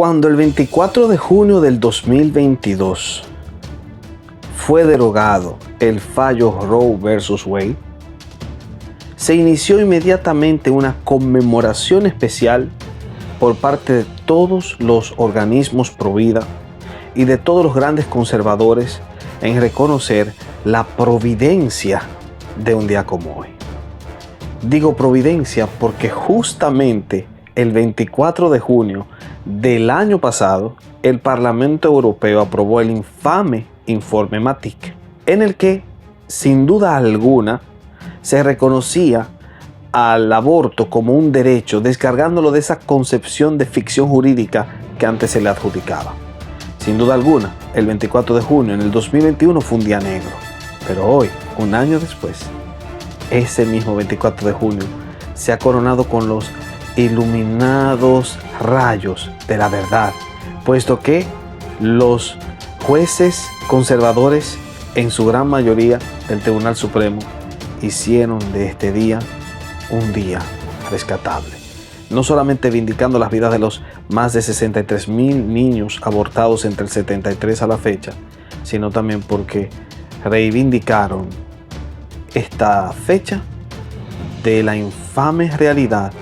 Cuando el 24 de junio del 2022 fue derogado el fallo Roe versus Wade, se inició inmediatamente una conmemoración especial por parte de todos los organismos pro vida y de todos los grandes conservadores en reconocer la providencia de un día como hoy. Digo providencia porque justamente el 24 de junio del año pasado, el Parlamento Europeo aprobó el infame informe Matic, en el que, sin duda alguna, se reconocía al aborto como un derecho, descargándolo de esa concepción de ficción jurídica que antes se le adjudicaba. Sin duda alguna, el 24 de junio en el 2021 fue un día negro, pero hoy, un año después, ese mismo 24 de junio se ha coronado con los iluminados rayos de la verdad, puesto que los jueces conservadores, en su gran mayoría del Tribunal Supremo, hicieron de este día un día rescatable. No solamente vindicando las vidas de los más de 63,000 niños abortados entre el 73 a la fecha, sino también porque reivindicaron esta fecha de la infame realidad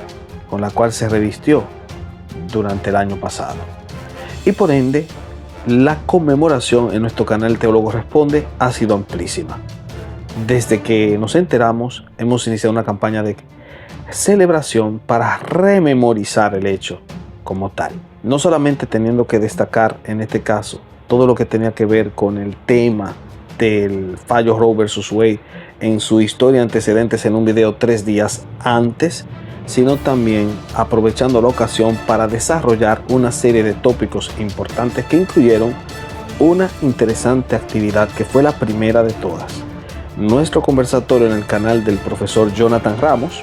con la cual se revistió durante el año pasado. Y por ende, la conmemoración en nuestro canal Teólogo Responde ha sido amplísima. Desde que nos enteramos, hemos iniciado una campaña de celebración para rememorizar el hecho como tal. No solamente teniendo que destacar, en este caso, todo lo que tenía que ver con el tema del fallo Roe versus Wade en su historia antecedentes en un video 3 días antes, sino también aprovechando la ocasión para desarrollar una serie de tópicos importantes que incluyeron una interesante actividad que fue la primera de todas, nuestro conversatorio en el canal del profesor Jonathan Ramos,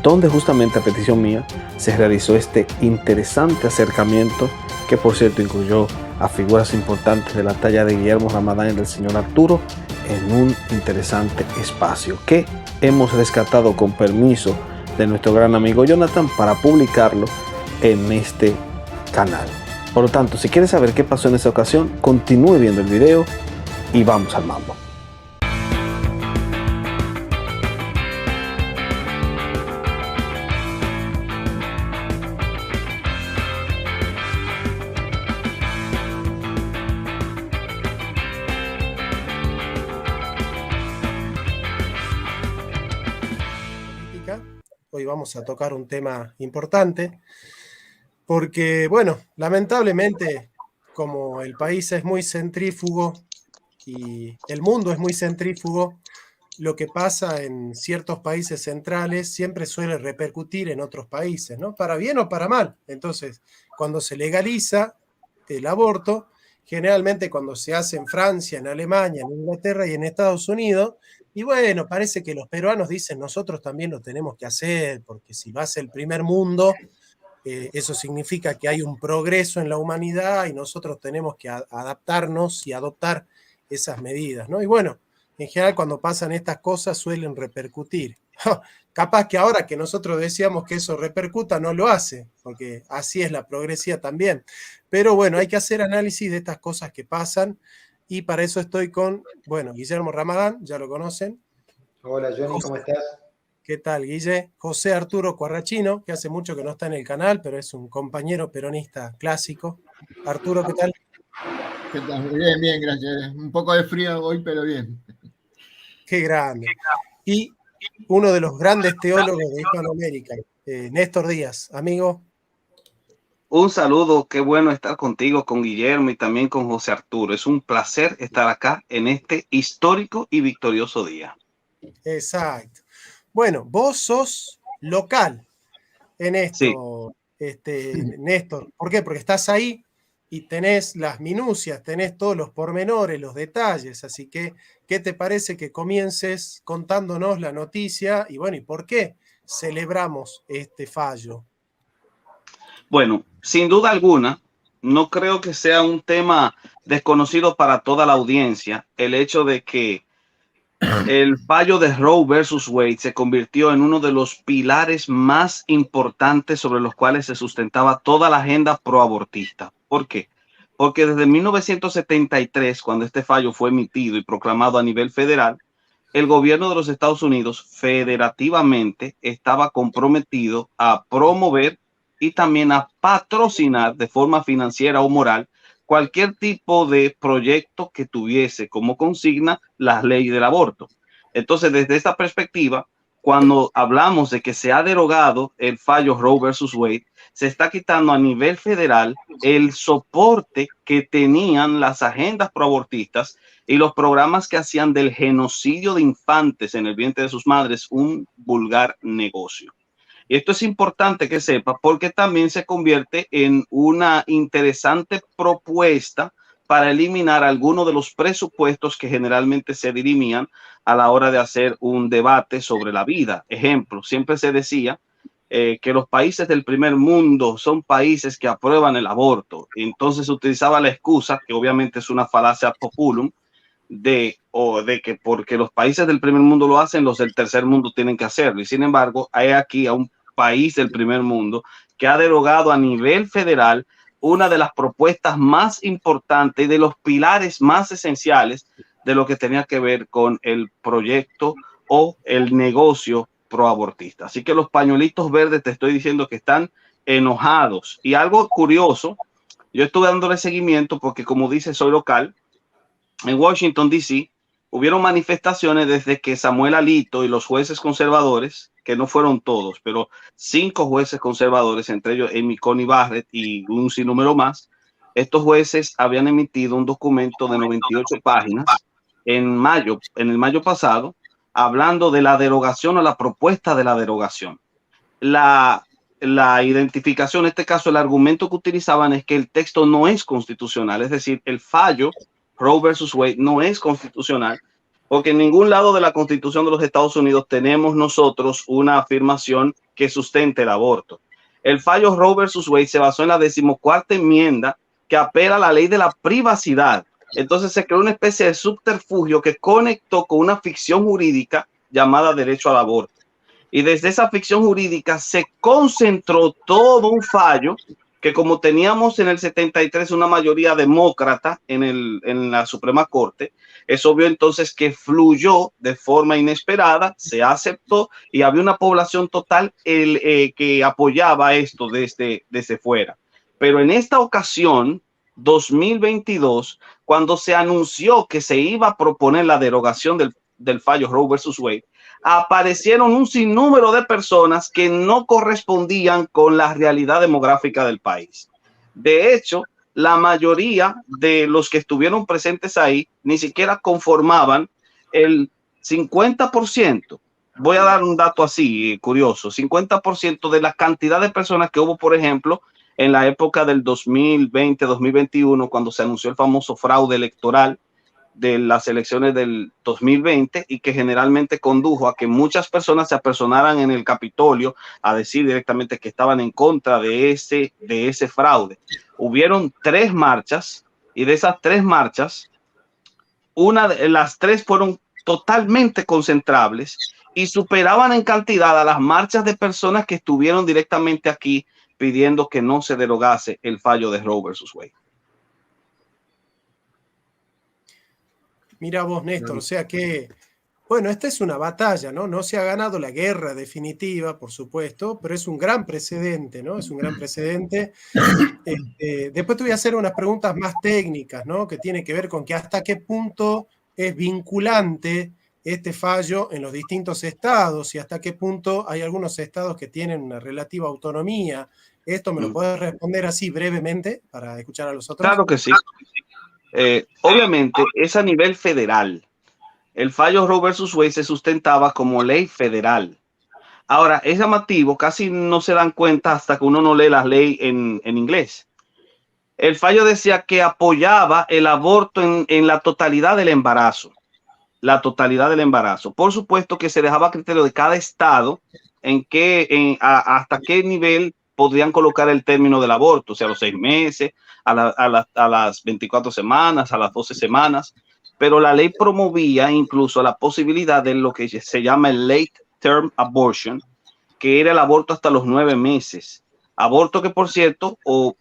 donde justamente a petición mía se realizó este interesante acercamiento que por cierto incluyó a figuras importantes de la talla de Guillermo Ramadán y del señor Arturo en un interesante espacio que hemos rescatado con permiso de nuestro gran amigo Jonathan para publicarlo en este canal. Por lo tanto, si quieres saber qué pasó en esa ocasión, continúe viendo el video y vamos al mambo. Hoy vamos a tocar un tema importante porque, bueno, lamentablemente, como el país es muy centrífugo y el mundo es muy centrífugo, lo que pasa en ciertos países centrales siempre suele repercutir en otros países, ¿no? Para bien o para mal. Entonces, cuando se legaliza el aborto, generalmente cuando se hace en Francia, en Alemania, en Inglaterra y en Estados Unidos, y bueno, parece que los peruanos dicen, nosotros también lo tenemos que hacer, porque si lo hace el primer mundo, eso significa que hay un progreso en la humanidad y nosotros tenemos que adaptarnos y adoptar esas medidas, ¿no? Y bueno, en general cuando pasan estas cosas suelen repercutir. Capaz que ahora que nosotros decíamos que eso repercuta, no lo hace, porque así es la progresía también. Pero bueno, hay que hacer análisis de estas cosas que pasan y para eso estoy con, bueno, Guillermo Ramadán, ya lo conocen. Hola Johnny, ¿cómo estás? ¿Qué tal, Guille? José Arturo Cuarrachino, que hace mucho que no está en el canal, pero es un compañero peronista clásico. Arturo, ¿qué tal? ¿Qué tal? Bien, bien, gracias. Un poco de frío hoy, pero bien. Qué grande. Y uno de los grandes teólogos de Hispanoamérica, Néstor Díaz, amigo. Un saludo, qué bueno estar contigo, con Guillermo y también con José Arturo. Es un placer estar acá en este histórico y victorioso día. Exacto. Bueno, vos sos local en esto, sí. Néstor. ¿Por qué? Porque estás ahí y tenés las minucias, tenés todos los pormenores, los detalles. Así que, ¿qué te parece que comiences contándonos la noticia y bueno, y por qué celebramos este fallo? Bueno, sin duda alguna, no creo que sea un tema desconocido para toda la audiencia el hecho de que el fallo de Roe versus Wade se convirtió en uno de los pilares más importantes sobre los cuales se sustentaba toda la agenda proabortista. ¿Por qué? Porque desde 1973, cuando este fallo fue emitido y proclamado a nivel federal, el gobierno de los Estados Unidos federativamente estaba comprometido a promover y también a patrocinar de forma financiera o moral cualquier tipo de proyecto que tuviese como consigna la ley del aborto. Entonces, desde esta perspectiva, cuando hablamos de que se ha derogado el fallo Roe versus Wade, se está quitando a nivel federal el soporte que tenían las agendas proabortistas y los programas que hacían del genocidio de infantes en el vientre de sus madres un vulgar negocio. Y esto es importante que sepa porque también se convierte en una interesante propuesta para eliminar algunos de los presupuestos que generalmente se dirimían a la hora de hacer un debate sobre la vida. Ejemplo, siempre se decía que los países del primer mundo son países que aprueban el aborto. Entonces se utilizaba la excusa, que obviamente es una falacia populum, de que porque los países del primer mundo lo hacen, los del tercer mundo tienen que hacerlo. Y sin embargo, hay aquí a un país del primer mundo que ha derogado a nivel federal una de las propuestas más importantes y de los pilares más esenciales de lo que tenía que ver con el proyecto o el negocio proabortista. Así que los pañuelitos verdes, te estoy diciendo que están enojados. Y algo curioso, yo estuve dándole seguimiento porque, como dice, soy local. En Washington, D.C., hubieron manifestaciones desde que Samuel Alito y los jueces conservadores, que no fueron todos, pero 5 jueces conservadores, entre ellos Amy Coney Barrett y un sinnúmero más, estos jueces habían emitido un documento de 98 páginas en el mayo pasado, hablando de la derogación o la propuesta de la derogación. La identificación, en este caso, el argumento que utilizaban es que el texto no es constitucional, es decir, el fallo Roe versus Wade no es constitucional, porque en ningún lado de la Constitución de los Estados Unidos tenemos nosotros una afirmación que sustente el aborto. El fallo Roe versus Wade se basó en la 14ª enmienda que apela a la ley de la privacidad. Entonces se creó una especie de subterfugio que conectó con una ficción jurídica llamada derecho al aborto. Y desde esa ficción jurídica se concentró todo un fallo que, como teníamos en el 73 una mayoría demócrata en la Suprema Corte, es obvio entonces que fluyó de forma inesperada, se aceptó y había una población total que apoyaba esto desde fuera. Pero en esta ocasión, 2022, cuando se anunció que se iba a proponer la derogación del fallo Roe versus Wade, aparecieron un sinnúmero de personas que no correspondían con la realidad demográfica del país. De hecho, la mayoría de los que estuvieron presentes ahí ni siquiera conformaban el 50%. Voy a dar un dato así, curioso, 50% de la cantidad de personas que hubo, por ejemplo, en la época del 2020-2021, cuando se anunció el famoso fraude electoral de las elecciones del 2020 y que generalmente condujo a que muchas personas se apersonaran en el Capitolio a decir directamente que estaban en contra de ese fraude. Hubieron 3 marchas y de esas 3 marchas, las 3 fueron totalmente concentrables y superaban en cantidad a las marchas de personas que estuvieron directamente aquí pidiendo que no se derogase el fallo de Roe versus Wade. Mira vos, Néstor, o sea que, bueno, esta es una batalla, ¿no? No se ha ganado la guerra definitiva, por supuesto, pero es un gran precedente, ¿no? Es un gran precedente. Después te voy a hacer unas preguntas más técnicas, ¿no? Que tienen que ver con que hasta qué punto es vinculante este fallo en los distintos estados y hasta qué punto hay algunos estados que tienen una relativa autonomía. ¿Esto me lo puedes responder así brevemente para escuchar a los otros? Claro que sí. Obviamente es a nivel federal. El fallo Roe versus Wade se sustentaba como ley federal. Ahora, es llamativo, casi no se dan cuenta hasta que uno no lee la ley en inglés. El fallo decía que apoyaba el aborto en la totalidad del embarazo. La totalidad del embarazo. Por supuesto que se dejaba a criterio de cada estado hasta qué nivel podrían colocar el término del aborto, o sea, a los 6 meses, a las 24 semanas, a las 12 semanas. pero la ley promovía incluso la posibilidad de lo que se llama el late term abortion, que era el aborto hasta los 9 meses. Aborto que, por cierto, o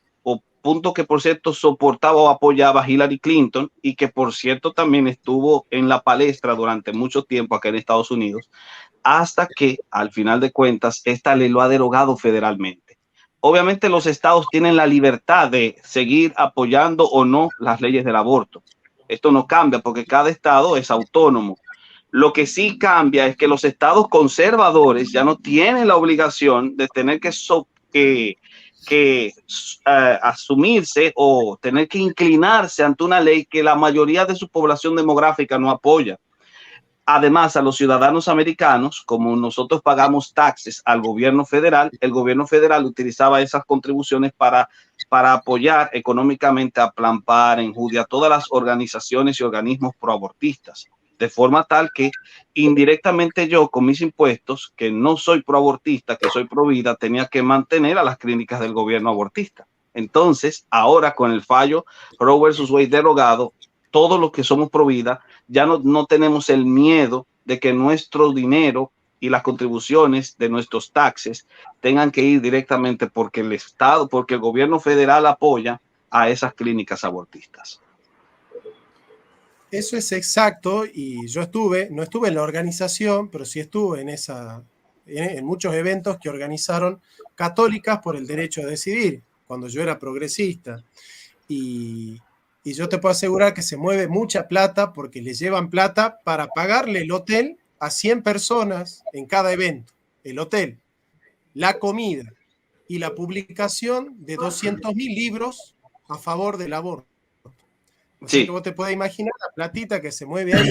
punto que, por cierto, soportaba o apoyaba Hillary Clinton y que, por cierto, también estuvo en la palestra durante mucho tiempo aquí en Estados Unidos, hasta que, al final de cuentas, esta ley lo ha derogado federalmente. Obviamente los estados tienen la libertad de seguir apoyando o no las leyes del aborto. Esto no cambia porque cada estado es autónomo. Lo que sí cambia es que los estados conservadores ya no tienen la obligación de tener que asumirse o tener que inclinarse ante una ley que la mayoría de su población demográfica no apoya. Además, a los ciudadanos americanos, como nosotros pagamos taxes al gobierno federal, el gobierno federal utilizaba esas contribuciones para apoyar económicamente a Planned Parenthood, a todas las organizaciones y organismos proabortistas, de forma tal que indirectamente yo, con mis impuestos, que no soy proabortista, que soy provida, tenía que mantener a las clínicas del gobierno abortista. Entonces, ahora con el fallo Roe versus Wade derogado, todos los que somos pro vida ya no tenemos el miedo de que nuestro dinero y las contribuciones de nuestros taxes tengan que ir directamente porque el Estado, porque el gobierno federal apoya a esas clínicas abortistas. Eso es exacto, y yo no estuve en la organización, pero sí estuve en muchos eventos que organizaron Católicas por el Derecho a Decidir, cuando yo era progresista. Y yo te puedo asegurar que se mueve mucha plata porque le llevan plata para pagarle el hotel a 100 personas en cada evento. El hotel, la comida y la publicación de 200.000 libros a favor del aborto. O sea que vos te podés imaginar la platita que se mueve ahí.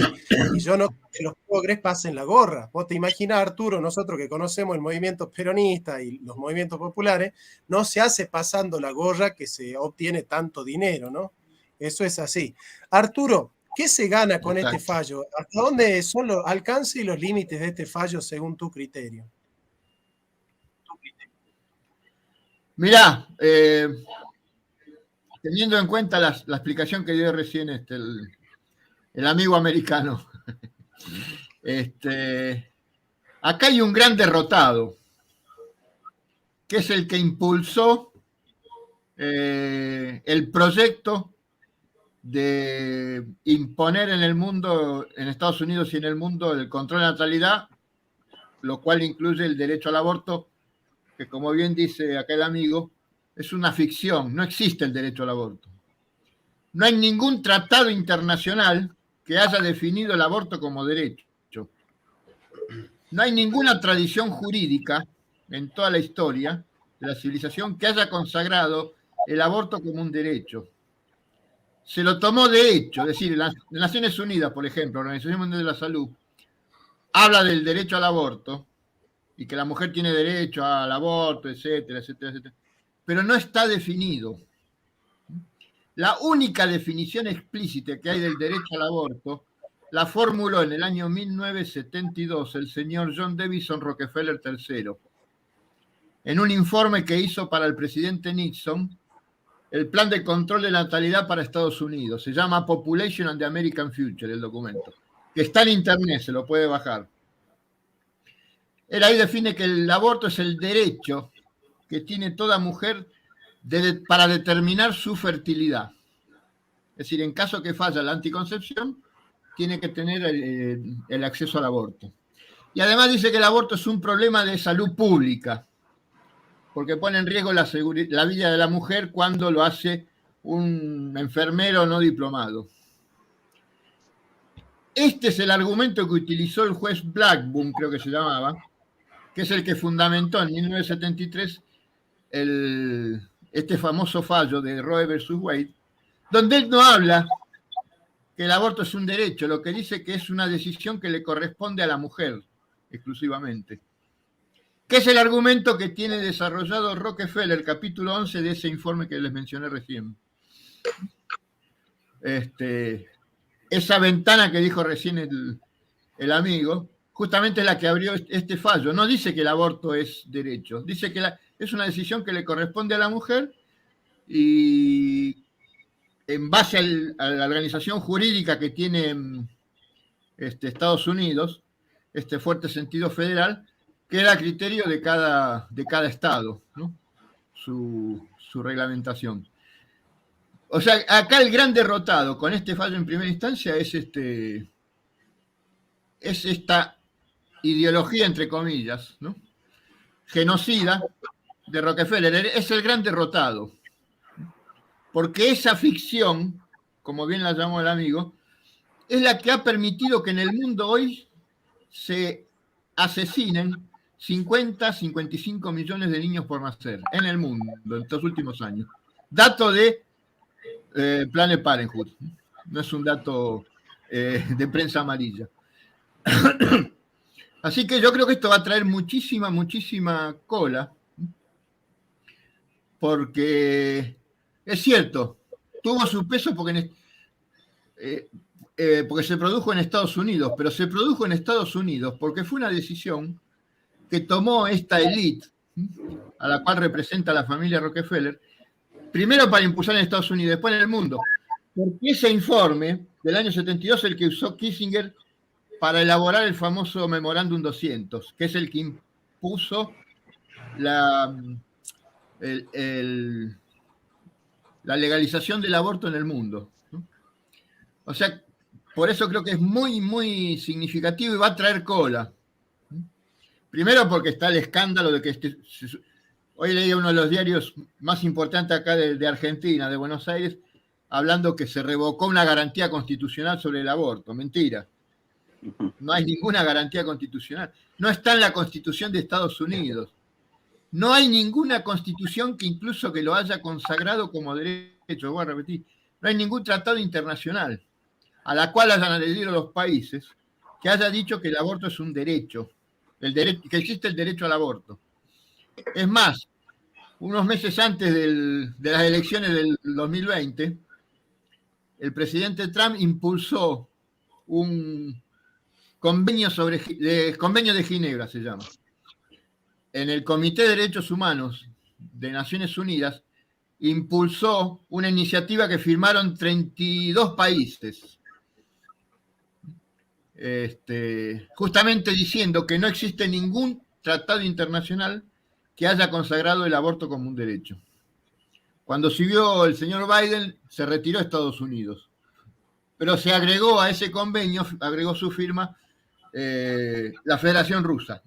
Y yo no creo que los progres pasen la gorra. Vos te imaginás, Arturo, nosotros que conocemos el movimiento peronista y los movimientos populares, no se hace pasando la gorra que se obtiene tanto dinero, ¿no? Eso es así. Arturo, ¿qué se gana con este fallo? ¿Hasta dónde son los alcances y los límites de este fallo según tu criterio? Mirá, teniendo en cuenta la explicación que dio recién el amigo americano, acá hay un gran derrotado, que es el que impulsó el proyecto de imponer en el mundo, en Estados Unidos y en el mundo, el control de natalidad, lo cual incluye el derecho al aborto, que como bien dice aquel amigo, es una ficción, no existe el derecho al aborto. No hay ningún tratado internacional que haya definido el aborto como derecho. No hay ninguna tradición jurídica en toda la historia de la civilización que haya consagrado el aborto como un derecho. Se lo tomó de hecho, es decir, las Naciones Unidas, por ejemplo, la Organización Mundial de la Salud, habla del derecho al aborto y que la mujer tiene derecho al aborto, etcétera, etcétera, etcétera, pero no está definido. La única definición explícita que hay del derecho al aborto la formuló en el año 1972 el señor John Davison Rockefeller III, en un informe que hizo para el presidente Nixon, el Plan de Control de Natalidad para Estados Unidos. Se llama Population and the American Future, el documento, que está en internet, se lo puede bajar. Él ahí define que el aborto es el derecho que tiene toda mujer para determinar su fertilidad. Es decir, en caso que falla la anticoncepción, tiene que tener el acceso al aborto. Y además dice que el aborto es un problema de salud pública, porque pone en riesgo la vida de la mujer cuando lo hace un enfermero no diplomado. Este es el argumento que utilizó el juez Blackburn, creo que se llamaba, que es el que fundamentó en 1973 este famoso fallo de Roe versus Wade, donde él no habla que el aborto es un derecho, lo que dice que es una decisión que le corresponde a la mujer exclusivamente. Que es el argumento que tiene desarrollado Rockefeller, capítulo 11 de ese informe que les mencioné recién. Esa ventana que dijo recién el amigo, justamente es la que abrió este fallo. No dice que el aborto es derecho, dice que es una decisión que le corresponde a la mujer y en base a la organización jurídica que tiene Estados Unidos, este fuerte sentido federal, queda a criterio de cada estado, ¿no? Su reglamentación. O sea, acá el gran derrotado con este fallo en primera instancia es esta ideología, entre comillas, ¿no?, genocida de Rockefeller. Es el gran derrotado, porque esa ficción, como bien la llamó el amigo, es la que ha permitido que en el mundo hoy se asesinen 55 millones de niños por nacer en el mundo en estos últimos años. Dato de Planned Parenthood, no es un dato de prensa amarilla. Así que yo creo que esto va a traer muchísima cola, porque es cierto, tuvo su peso porque se produjo en Estados Unidos, pero se produjo en Estados Unidos porque fue una decisión que tomó esta élite, a la cual representa la familia Rockefeller, primero para impulsar en Estados Unidos, después en el mundo. Porque ese informe del año 72 es el que usó Kissinger para elaborar el famoso Memorándum 200, que es el que impuso la legalización del aborto en el mundo. O sea, por eso creo que es muy significativo y va a traer cola. Primero porque está el escándalo de que hoy leí uno de los diarios más importantes acá de Argentina, de Buenos Aires, hablando que se revocó una garantía constitucional sobre el aborto. Mentira. No hay ninguna garantía constitucional. No está en la Constitución de Estados Unidos. No hay ninguna constitución que incluso que lo haya consagrado como derecho. Voy a repetir. No hay ningún tratado internacional a la cual hayan adherido los países que haya dicho que el aborto es un derecho, que existe el derecho al aborto. Es más, unos meses antes de las elecciones del 2020, el presidente Trump impulsó un convenio convenio de Ginebra, se llama. En el Comité de Derechos Humanos de Naciones Unidas impulsó una iniciativa que firmaron 32 países, justamente diciendo que no existe ningún tratado internacional que haya consagrado el aborto como un derecho. Cuando siguió el señor Biden, se retiró a Estados Unidos, pero se agregó a ese convenio, agregó su firma, la Federación Rusa.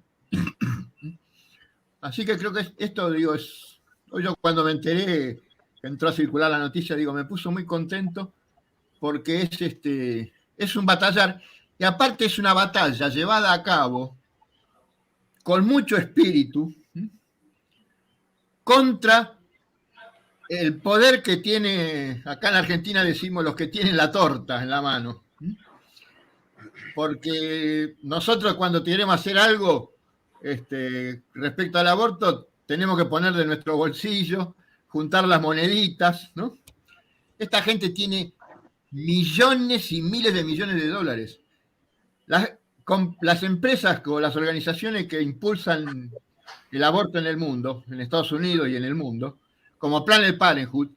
Así que creo que esto, digo, hoy yo cuando me enteré, que entró a circular la noticia, digo, me puso muy contento porque es un batallar, y aparte es una batalla llevada a cabo con mucho espíritu contra el poder que tiene, acá en Argentina decimos los que tienen la torta en la mano. Porque nosotros cuando queremos hacer algo respecto al aborto, tenemos que poner de nuestro bolsillo, juntar las moneditas, ¿no? Esta gente tiene millones y miles de millones de dólares. Las empresas o las organizaciones que impulsan el aborto en el mundo, en Estados Unidos y en el mundo, como Planned Parenthood,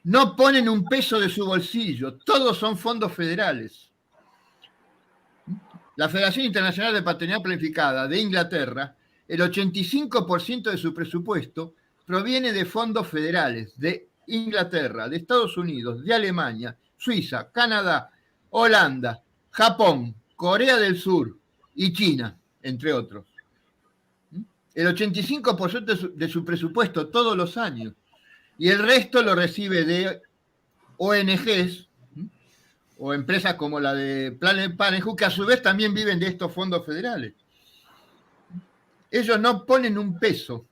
no ponen un peso de su bolsillo, todos son fondos federales. La Federación Internacional de Paternidad Planificada de Inglaterra, el 85% de su presupuesto proviene de fondos federales de Inglaterra, de Estados Unidos, de Alemania, Suiza, Canadá, Holanda, Japón, Corea del Sur y China, entre otros. El 85% de su presupuesto todos los años. Y el resto lo recibe de ONGs o empresas como la de Planned Parenthood, que a su vez también viven de estos fondos federales. Ellos no ponen un peso.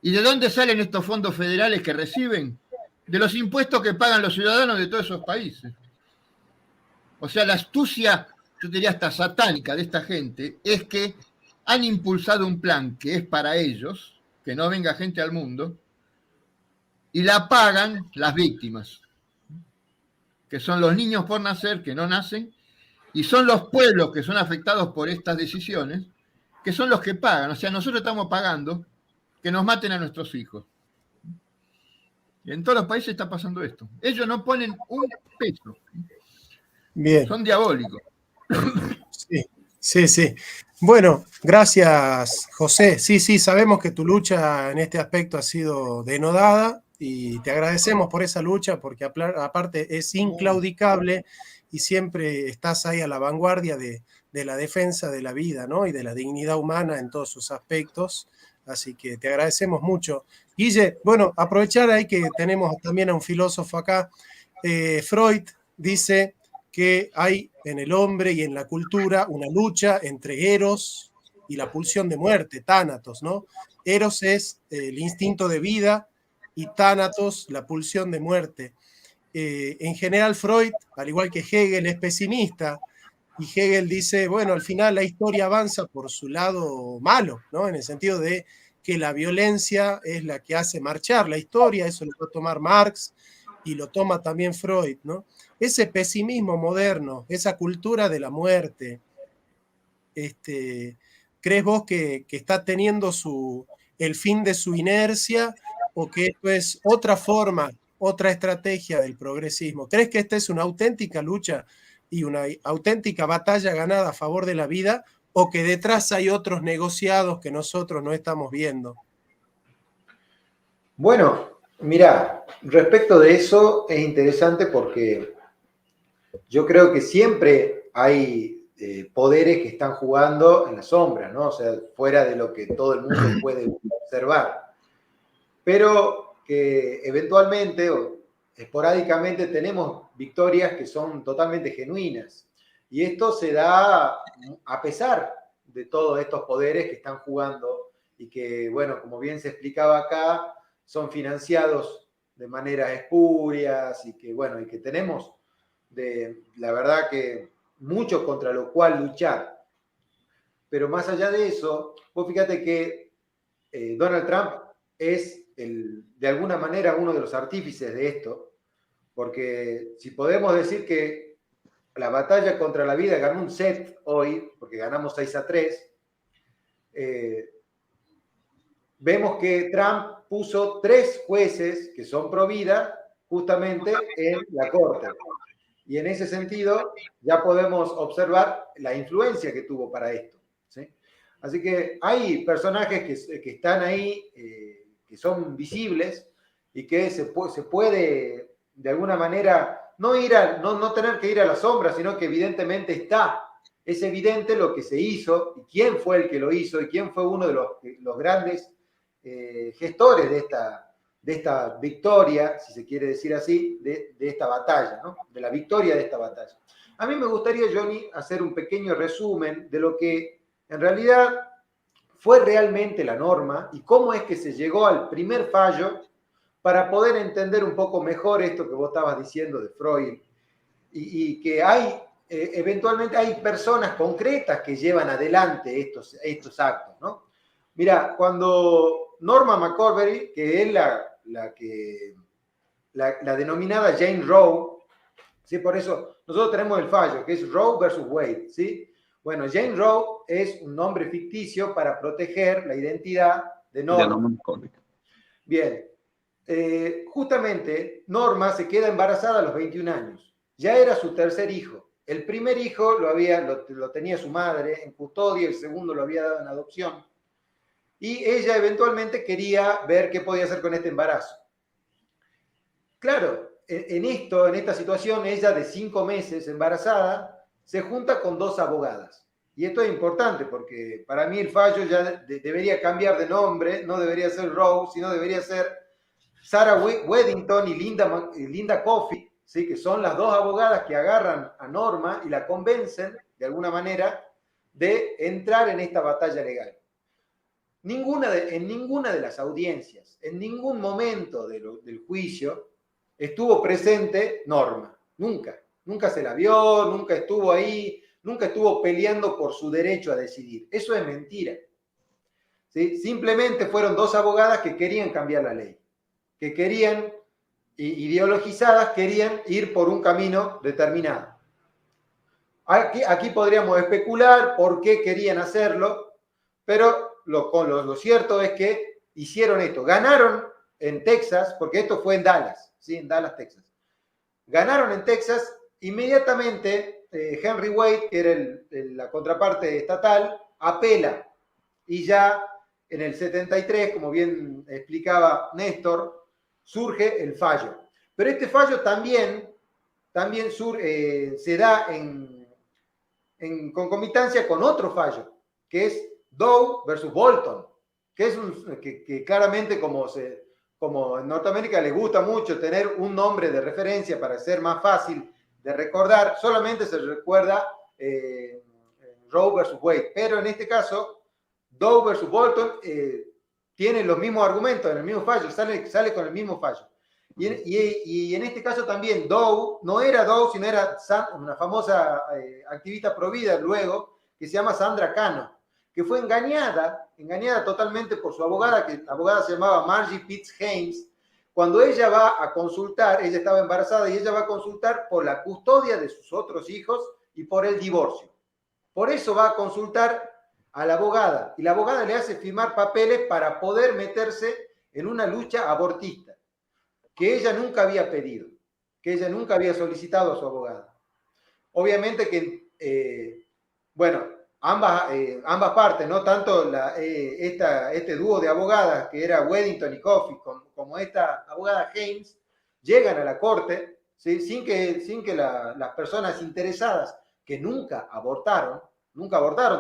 ¿Y de dónde salen estos fondos federales que reciben? De los impuestos que pagan los ciudadanos de todos esos países. O sea, la astucia, yo diría hasta satánica de esta gente, es que han impulsado un plan que es para ellos, que no venga gente al mundo, y la pagan las víctimas, que son los niños por nacer, que no nacen, y son los pueblos que son afectados por estas decisiones, que son los que pagan. O sea, nosotros estamos pagando que nos maten a nuestros hijos. En todos los países está pasando esto. Ellos no ponen un peso. Bien. Son diabólicos. Sí. Bueno, gracias, José. Sí, sabemos que tu lucha en este aspecto ha sido denodada y te agradecemos por esa lucha porque aparte es inclaudicable y siempre estás ahí a la vanguardia de la defensa de la vida, ¿no? Y de la dignidad humana en todos sus aspectos. Así que te agradecemos mucho. Guille, bueno, aprovechar ahí que tenemos también a un filósofo acá. Freud dice que hay en el hombre y en la cultura una lucha entre Eros y la pulsión de muerte, Tánatos, ¿no? Eros es el instinto de vida y Tánatos la pulsión de muerte. En general Freud, al igual que Hegel, es pesimista y Hegel dice, bueno, al final la historia avanza por su lado malo, ¿no? En el sentido de que la violencia es la que hace marchar la historia, eso lo va a tomar Marx y lo toma también Freud, ¿no? Ese pesimismo moderno, esa cultura de la muerte, ¿crees vos que está teniendo el fin de su inercia o que esto es otra forma, otra estrategia del progresismo? ¿Crees que esta es una auténtica lucha y una auténtica batalla ganada a favor de la vida o que detrás hay otros negociados que nosotros no estamos viendo? Bueno, mirá, respecto de eso es interesante porque yo creo que siempre hay poderes que están jugando en la sombra, ¿no? O sea, fuera de lo que todo el mundo puede observar. Pero que eventualmente o esporádicamente tenemos victorias que son totalmente genuinas. Y esto se da a pesar de todos estos poderes que están jugando y que, bueno, como bien se explicaba acá, son financiados de maneras espurias y que, bueno, y que tenemos la verdad que mucho contra lo cual luchar. Pero más allá de eso, vos fíjate que Donald Trump es de alguna manera uno de los artífices de esto, porque si podemos decir que la batalla contra la vida ganó un set hoy, porque ganamos 6-3, vemos que Trump puso 3 jueces que son pro vida justamente en la corte. Y en ese sentido ya podemos observar la influencia que tuvo para esto, ¿sí? Así que hay personajes que están ahí, que son visibles y que se puede de alguna manera no tener que ir a la sombra, sino que evidentemente es evidente lo que se hizo y quién fue el que lo hizo y quién fue uno de los grandes gestores de esta victoria, si se quiere decir así, de esta batalla, ¿no? De la victoria de esta batalla. A mí me gustaría, Johnny, hacer un pequeño resumen de lo que en realidad fue realmente la norma y cómo es que se llegó al primer fallo para poder entender un poco mejor esto que vos estabas diciendo de Freud y que eventualmente hay personas concretas que llevan adelante estos actos, ¿no? Mira, cuando Norma McCorvey, que es la denominada Jane Roe, ¿sí? Por eso nosotros tenemos el fallo, que es Roe versus Wade, ¿sí? Bueno, Jane Roe es un nombre ficticio para proteger la identidad de Norma. Bien, justamente Norma se queda embarazada a los 21 años. Ya era su tercer hijo. El primer hijo lo tenía su madre en custodia, el segundo lo había dado en adopción. Y ella eventualmente quería ver qué podía hacer con este embarazo. Claro, en esta situación, ella de 5 meses embarazada, se junta con 2 abogadas. Y esto es importante porque para mí el fallo ya debería cambiar de nombre, no debería ser Roe, sino debería ser Sarah Weddington y Linda Coffey, ¿sí? Que son las 2 abogadas que agarran a Norma y la convencen, de alguna manera, de entrar en esta batalla legal. En ninguna de las audiencias, en ningún momento del juicio, estuvo presente Norma. Nunca se la vio, nunca estuvo ahí, nunca estuvo peleando por su derecho a decidir. Eso es mentira. ¿Sí? Simplemente fueron 2 abogadas que querían cambiar la ley, que querían, ideologizadas, querían ir por un camino determinado. Aquí podríamos especular por qué querían hacerlo, pero lo cierto es que hicieron esto, ganaron en Texas, porque esto fue en Dallas, ¿sí? En Dallas, Texas. Ganaron en Texas, inmediatamente Henry Wade, que era la contraparte estatal, apela. Y ya en el 73, como bien explicaba Néstor, surge el fallo. Pero este fallo también se da en concomitancia con otro fallo, que es Doe versus Bolton, que es que claramente como en Norteamérica les gusta mucho tener un nombre de referencia para ser más fácil de recordar, solamente se recuerda Roe versus Wade, pero en este caso Doe versus Bolton tiene los mismos argumentos en el mismo fallo, sale con el mismo fallo. Y en este caso también Doe, no era Doe, sino era una famosa activista provida luego, que se llama Sandra Cano, que fue engañada totalmente por su abogada, que la abogada se llamaba Margie Pitts Haynes. Cuando ella va a consultar, ella estaba embarazada y ella va a consultar por la custodia de sus otros hijos y por el divorcio. Por eso va a consultar a la abogada y la abogada le hace firmar papeles para poder meterse en una lucha abortista que ella nunca había pedido, que ella nunca había solicitado a su abogada. Obviamente que, ambas partes, no tanto este dúo de abogadas que era Weddington y Coffey, como esta abogada Haynes, llegan a la corte, ¿sí? sin que las personas interesadas que nunca abortaron,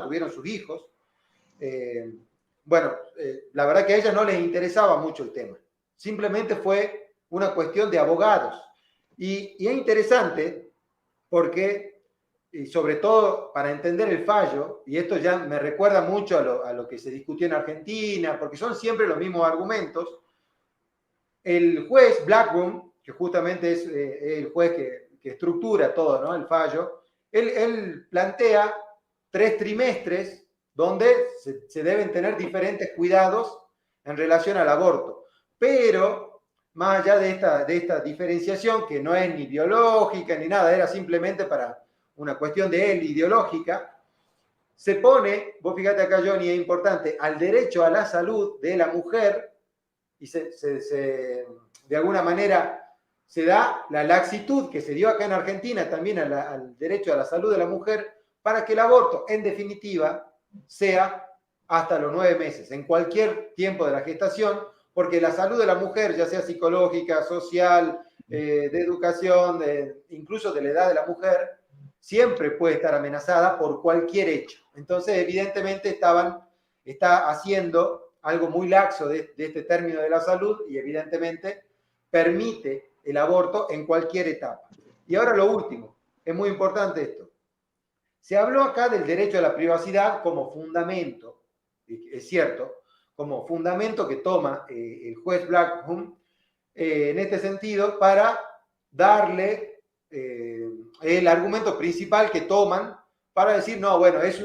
tuvieron sus hijos, la verdad que a ellas no les interesaba mucho el tema, simplemente fue una cuestión de abogados. Y es interesante porque, y sobre todo para entender el fallo, y esto ya me recuerda mucho a lo que se discutió en Argentina, porque son siempre los mismos argumentos, el juez Blackburn, que justamente es el juez que estructura todo, ¿no? El fallo, él plantea 3 trimestres donde se deben tener diferentes cuidados en relación al aborto. Pero más allá de esta diferenciación, que no es ni biológica ni nada, era simplemente para una cuestión de él ideológica, se pone, vos fíjate acá, Johnny, es importante, al derecho a la salud de la mujer, y de alguna manera se da la laxitud que se dio acá en Argentina también al derecho a la salud de la mujer, para que el aborto, en definitiva, sea hasta los 9 meses, en cualquier tiempo de la gestación, porque la salud de la mujer, ya sea psicológica, social, de educación, incluso de la edad de la mujer, siempre puede estar amenazada por cualquier hecho. Entonces, evidentemente, está haciendo algo muy laxo de este término de la salud y evidentemente permite el aborto en cualquier etapa. Y ahora lo último, es muy importante esto. Se habló acá del derecho a la privacidad como fundamento, es cierto, como fundamento que toma el juez Blackburn en este sentido para darle el argumento principal que toman para decir, no, bueno, es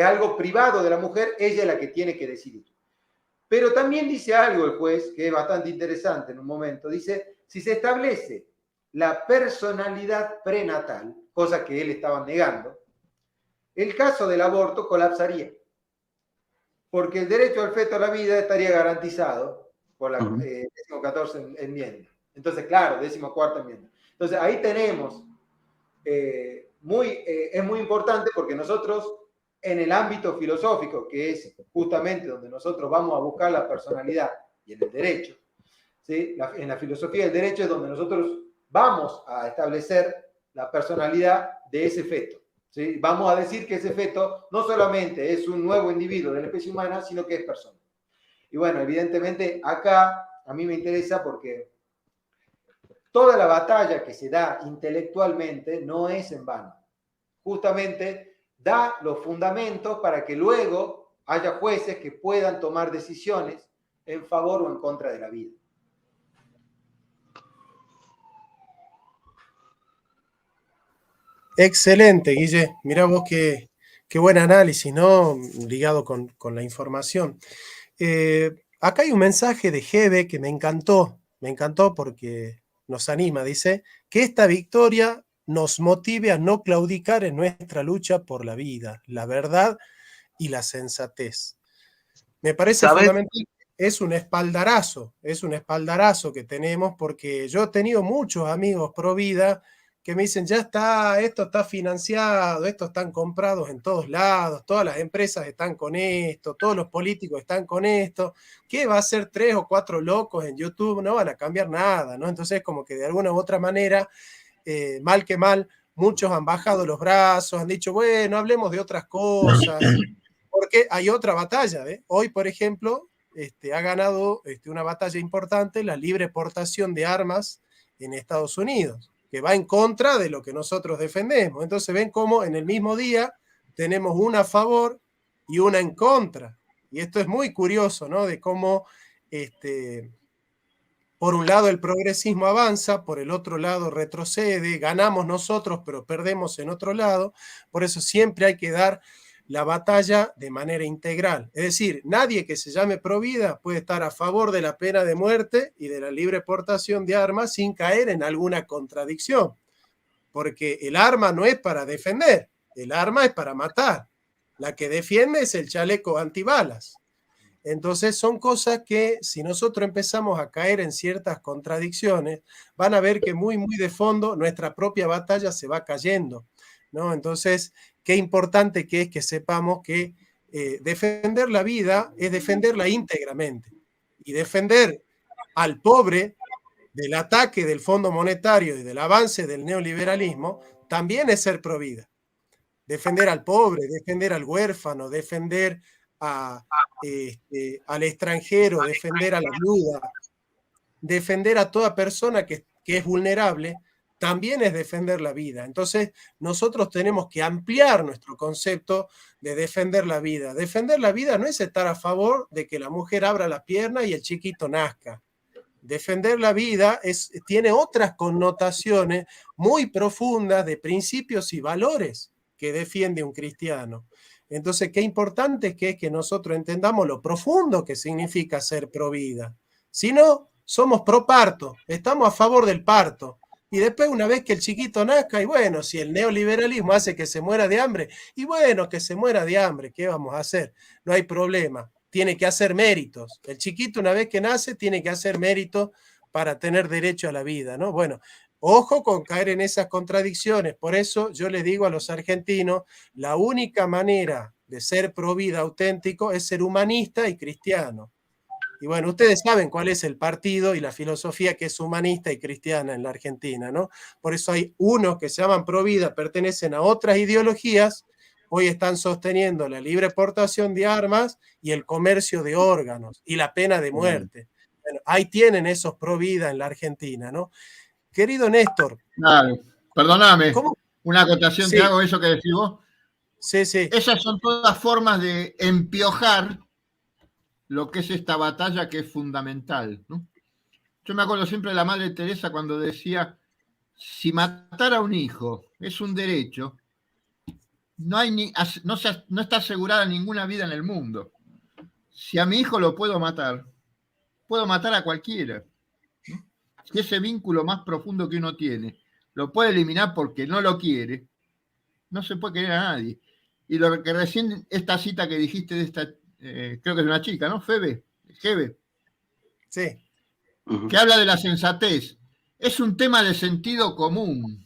algo privado de la mujer, ella es la que tiene que decidir. Pero también dice algo el juez, que es bastante interesante en un momento, dice, si se establece la personalidad prenatal, cosa que él estaba negando, el caso del aborto colapsaría, porque el derecho al feto a la vida estaría garantizado por la 14ª enmienda. Entonces, claro, 14ª enmienda. Entonces, ahí tenemos, es muy importante porque nosotros, en el ámbito filosófico, que es justamente donde nosotros vamos a buscar la personalidad, y en el derecho, ¿sí? En la filosofía del derecho es donde nosotros vamos a establecer la personalidad de ese feto. ¿Sí? Vamos a decir que ese feto no solamente es un nuevo individuo de la especie humana, sino que es persona. Y bueno, evidentemente acá a mí me interesa porque toda la batalla que se da intelectualmente no es en vano. Justamente da los fundamentos para que luego haya jueces que puedan tomar decisiones en favor o en contra de la vida. Excelente, Guille. Mirá vos qué buen análisis, ¿no? Ligado con la información. Acá hay un mensaje de Gebe que me encantó porque nos anima. Dice, que esta victoria nos motive a no claudicar en nuestra lucha por la vida, la verdad y la sensatez. Me parece fundamental. es un espaldarazo que tenemos, porque yo he tenido muchos amigos pro vida que me dicen, ya está, esto está financiado, estos están comprados en todos lados, todas las empresas están con esto, todos los políticos están con esto, ¿qué va a hacer 3 o 4 locos en YouTube? No van a cambiar nada, ¿no? Entonces como que de alguna u otra manera, mal que mal, muchos han bajado los brazos, han dicho, bueno, hablemos de otras cosas, porque hay otra batalla, ¿eh? Hoy, por ejemplo, ha ganado una batalla importante, la libre portación de armas en Estados Unidos, que va en contra de lo que nosotros defendemos. Entonces ven cómo en el mismo día tenemos una a favor y una en contra. Y esto es muy curioso, ¿no? De cómo, por un lado el progresismo avanza, por el otro lado retrocede, ganamos nosotros, pero perdemos en otro lado. Por eso siempre hay que dar la batalla de manera integral. Es decir, nadie que se llame provida puede estar a favor de la pena de muerte y de la libre portación de armas sin caer en alguna contradicción. Porque el arma no es para defender, el arma es para matar. La que defiende es el chaleco antibalas. Entonces son cosas que si nosotros empezamos a caer en ciertas contradicciones, van a ver que muy, muy de fondo nuestra propia batalla se va cayendo, ¿no? Entonces, qué importante que es que sepamos que defender la vida es defenderla íntegramente. Y defender al pobre del ataque del Fondo Monetario y del avance del neoliberalismo también es ser pro vida. Defender al pobre, defender al huérfano, defender al extranjero, defender a la viuda, defender a toda persona que es vulnerable, también es defender la vida. Entonces, nosotros tenemos que ampliar nuestro concepto de defender la vida. Defender la vida no es estar a favor de que la mujer abra la pierna y el chiquito nazca. Defender la vida tiene otras connotaciones muy profundas de principios y valores que defiende un cristiano. Entonces, qué importante es que nosotros entendamos lo profundo que significa ser pro vida. Si no, somos pro parto, estamos a favor del parto. Y después, una vez que el chiquito nazca, y bueno, si el neoliberalismo hace que se muera de hambre, y bueno, que se muera de hambre, ¿qué vamos a hacer? No hay problema, tiene que hacer méritos. El chiquito, una vez que nace, tiene que hacer méritos para tener derecho a la vida, ¿no? Bueno, ojo con caer en esas contradicciones. Por eso yo les digo a los argentinos, la única manera de ser pro vida auténtico es ser humanista y cristiano. Y bueno, ustedes saben cuál es el partido y la filosofía que es humanista y cristiana en la Argentina, ¿no? Por eso hay unos que se llaman pro vida, pertenecen a otras ideologías, hoy están sosteniendo la libre portación de armas y el comercio de órganos y la pena de muerte. Bueno, ahí tienen esos pro vida en la Argentina, ¿no? Querido Néstor. Claro, perdóname, ¿Cómo? una acotación Sí. que hago, eso que decís vos. Sí, sí. Esas son todas formas de empiojar lo que es esta batalla que es fundamental, ¿no? Yo me acuerdo siempre de la Madre Teresa cuando decía, si matar a un hijo es un derecho, no está asegurada ninguna vida en el mundo. Si a mi hijo lo puedo matar a cualquiera, ¿no? Si ese vínculo más profundo que uno tiene lo puede eliminar porque no lo quiere, no se puede querer a nadie. Y lo que recién, esta cita que dijiste de esta, creo que es una chica, ¿no? Febe. Sí. Que habla de la sensatez. Es un tema de sentido común.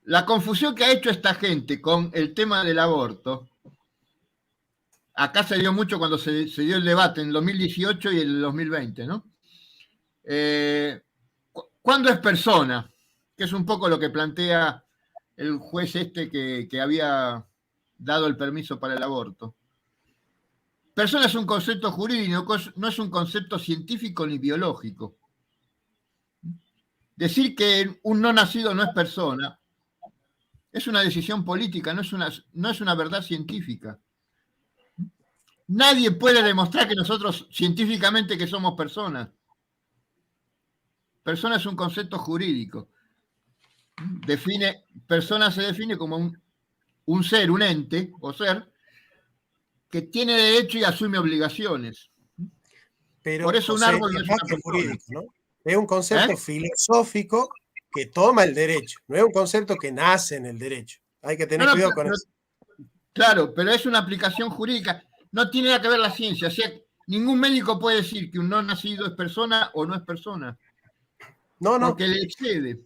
La confusión que ha hecho esta gente con el tema del aborto, acá se dio mucho cuando se dio el debate en el 2018 y el 2020, ¿no? ¿Cuándo es persona? Que es un poco lo que plantea el juez que había dado el permiso para el aborto. Persona es un concepto jurídico, no es un concepto científico ni biológico. Decir que un no nacido no es persona es una decisión política, no es una verdad científica. Nadie puede demostrar que nosotros científicamente que somos personas. Persona es un concepto jurídico. Persona se define como un ser, un ente o ser que tiene derecho y asume obligaciones. Pero, por eso un árbol no es una persona. Jurídico, ¿no? Es un concepto filosófico que toma el derecho, no es un concepto que nace en el derecho. Hay que tener cuidado con eso. Claro, pero es una aplicación jurídica. No tiene nada que ver la ciencia. O sea, ningún médico puede decir que un no nacido es persona o no es persona, No, no, porque le excede.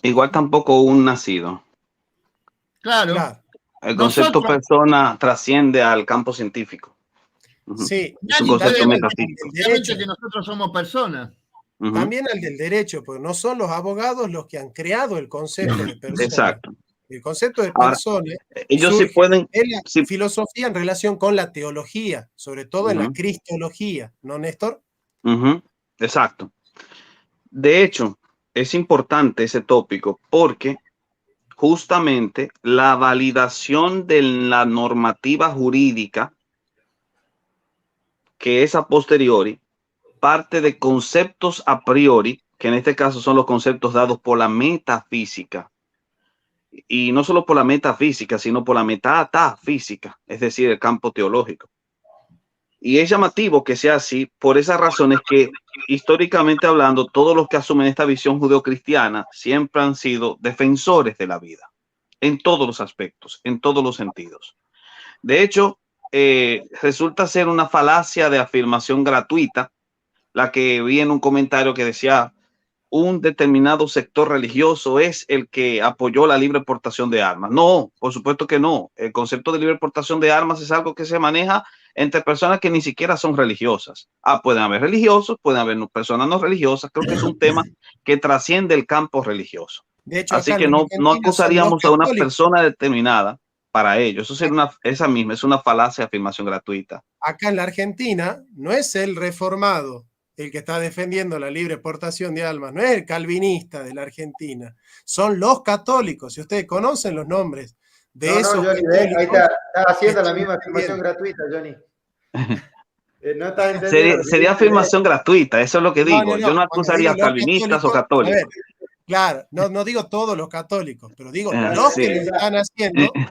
Igual tampoco un nacido. Claro, claro. El concepto nosotros, persona trasciende al campo científico. Ujú. Sí, Es un nadie puede concepto también al decir del metafísico. derecho. que nosotros somos personas. Ujú. También al del derecho, porque no son los abogados los que han creado el concepto de persona. Exacto. El concepto de Ahora, persona ellos sí surge pueden, en la sí, filosofía en relación con la teología, sobre todo en la ujú, cristología, ¿no, Néstor? ujú, exacto. De hecho, es importante ese tópico porque justamente la validación de la normativa jurídica, que es a posteriori, parte de conceptos a priori, que en este caso son los conceptos dados por la metafísica. Y no solo por la metafísica, sino por la metafísica, es decir, el campo teológico. Y es llamativo que sea así por esas razones que, históricamente hablando, todos los que asumen esta visión judeocristiana siempre han sido defensores de la vida, en todos los aspectos, en todos los sentidos. De hecho, resulta ser una falacia de afirmación gratuita, la que vi en un comentario que decía, un determinado sector religioso es el que apoyó la libre portación de armas. No, por supuesto que no. El concepto de libre portación de armas es algo que se maneja entre personas que ni siquiera son religiosas. Pueden haber religiosos, pueden haber personas no religiosas. Creo que es un tema que trasciende el campo religioso. De hecho, Así acá en que la no Argentina son los acusaríamos a una católicos. persona determinada para ello. Eso sería esa misma, es una falacia de afirmación gratuita. Acá en la Argentina no es el reformado el que está defendiendo la libre portación de armas, no es el calvinista de la Argentina, son los católicos. Si ustedes conocen los nombres de No, esos Johnny, católicos, ahí está haciendo la están misma afirmación defendiendo. gratuita, Johnny. No estás entendiendo. Sería afirmación gratuita, eso es lo que No, digo. no, Yo no. no Cuando acusaría digo a los calvinistas o católicos, a ver, católicos. claro, no digo todos los católicos, pero digo Claro, los que Sí. lo están haciendo, un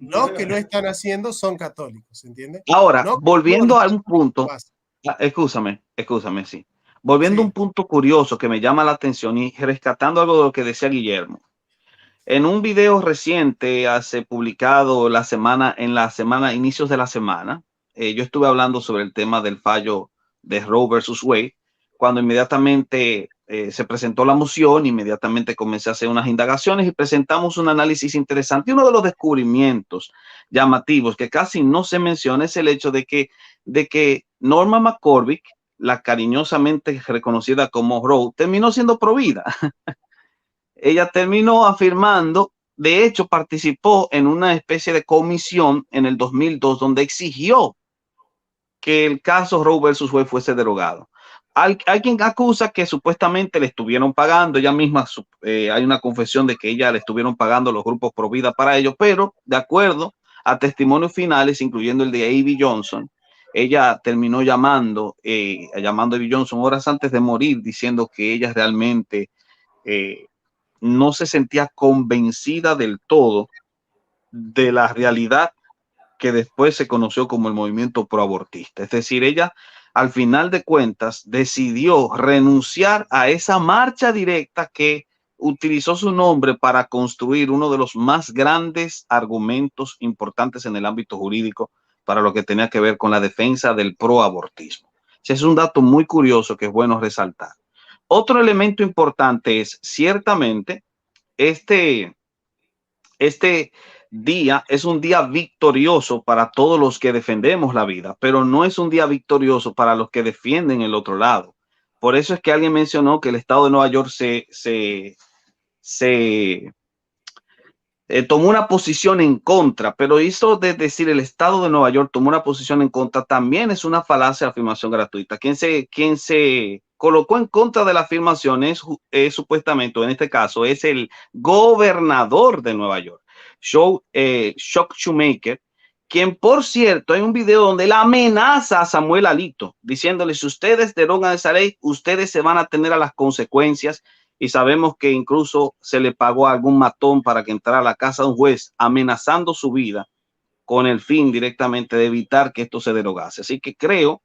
los que problema. lo están haciendo son católicos, ¿entiendes? Ahora, No todos volviendo los a un punto, católicos. escúchame, sí. Volviendo a un Sí, punto curioso que me llama la atención y rescatando algo de lo que decía Guillermo. En un video reciente, hace publicado inicios de la semana, yo estuve hablando sobre el tema del fallo de Roe versus Wade, cuando inmediatamente se presentó la moción, inmediatamente comencé a hacer unas indagaciones y presentamos un análisis interesante. Y uno de los descubrimientos llamativos que casi no se menciona es el hecho de que Norma McCormick, la cariñosamente reconocida como Roe, terminó siendo provida. Ella terminó afirmando, de hecho participó en una especie de comisión en el 2002 donde exigió que el caso Roe versus Wade fuese derogado. Hay quien acusa que supuestamente le estuvieron pagando, ella misma, hay una confesión de que ella le estuvieron pagando los grupos pro vida para ello, pero de acuerdo a testimonios finales, incluyendo el de A.B. Johnson, ella terminó llamando a A.B. Johnson horas antes de morir, diciendo que ella realmente no se sentía convencida del todo de la realidad que después se conoció como el movimiento proabortista. Es decir, ella al final de cuentas decidió renunciar a esa marcha directa que utilizó su nombre para construir uno de los más grandes argumentos importantes en el ámbito jurídico para lo que tenía que ver con la defensa del proabortismo. Ese es un dato muy curioso que es bueno resaltar. Otro elemento importante es ciertamente este día es un día victorioso para todos los que defendemos la vida, pero no es un día victorioso para los que defienden el otro lado. Por eso es que alguien mencionó que el estado de Nueva York tomó una posición en contra, pero eso de decir el estado de Nueva York tomó una posición en contra también es una falacia de afirmación gratuita. Quien se colocó en contra de la afirmación es supuestamente, en este caso, es el gobernador de Nueva York, Chuck Schumacher, quien, por cierto, hay un video donde él amenaza a Samuel Alito, diciéndole, si ustedes derogan esa ley, ustedes se van a tener a las consecuencias. Y sabemos que incluso se le pagó a algún matón para que entrara a la casa de un juez amenazando su vida con el fin directamente de evitar que esto se derogase. Así que creo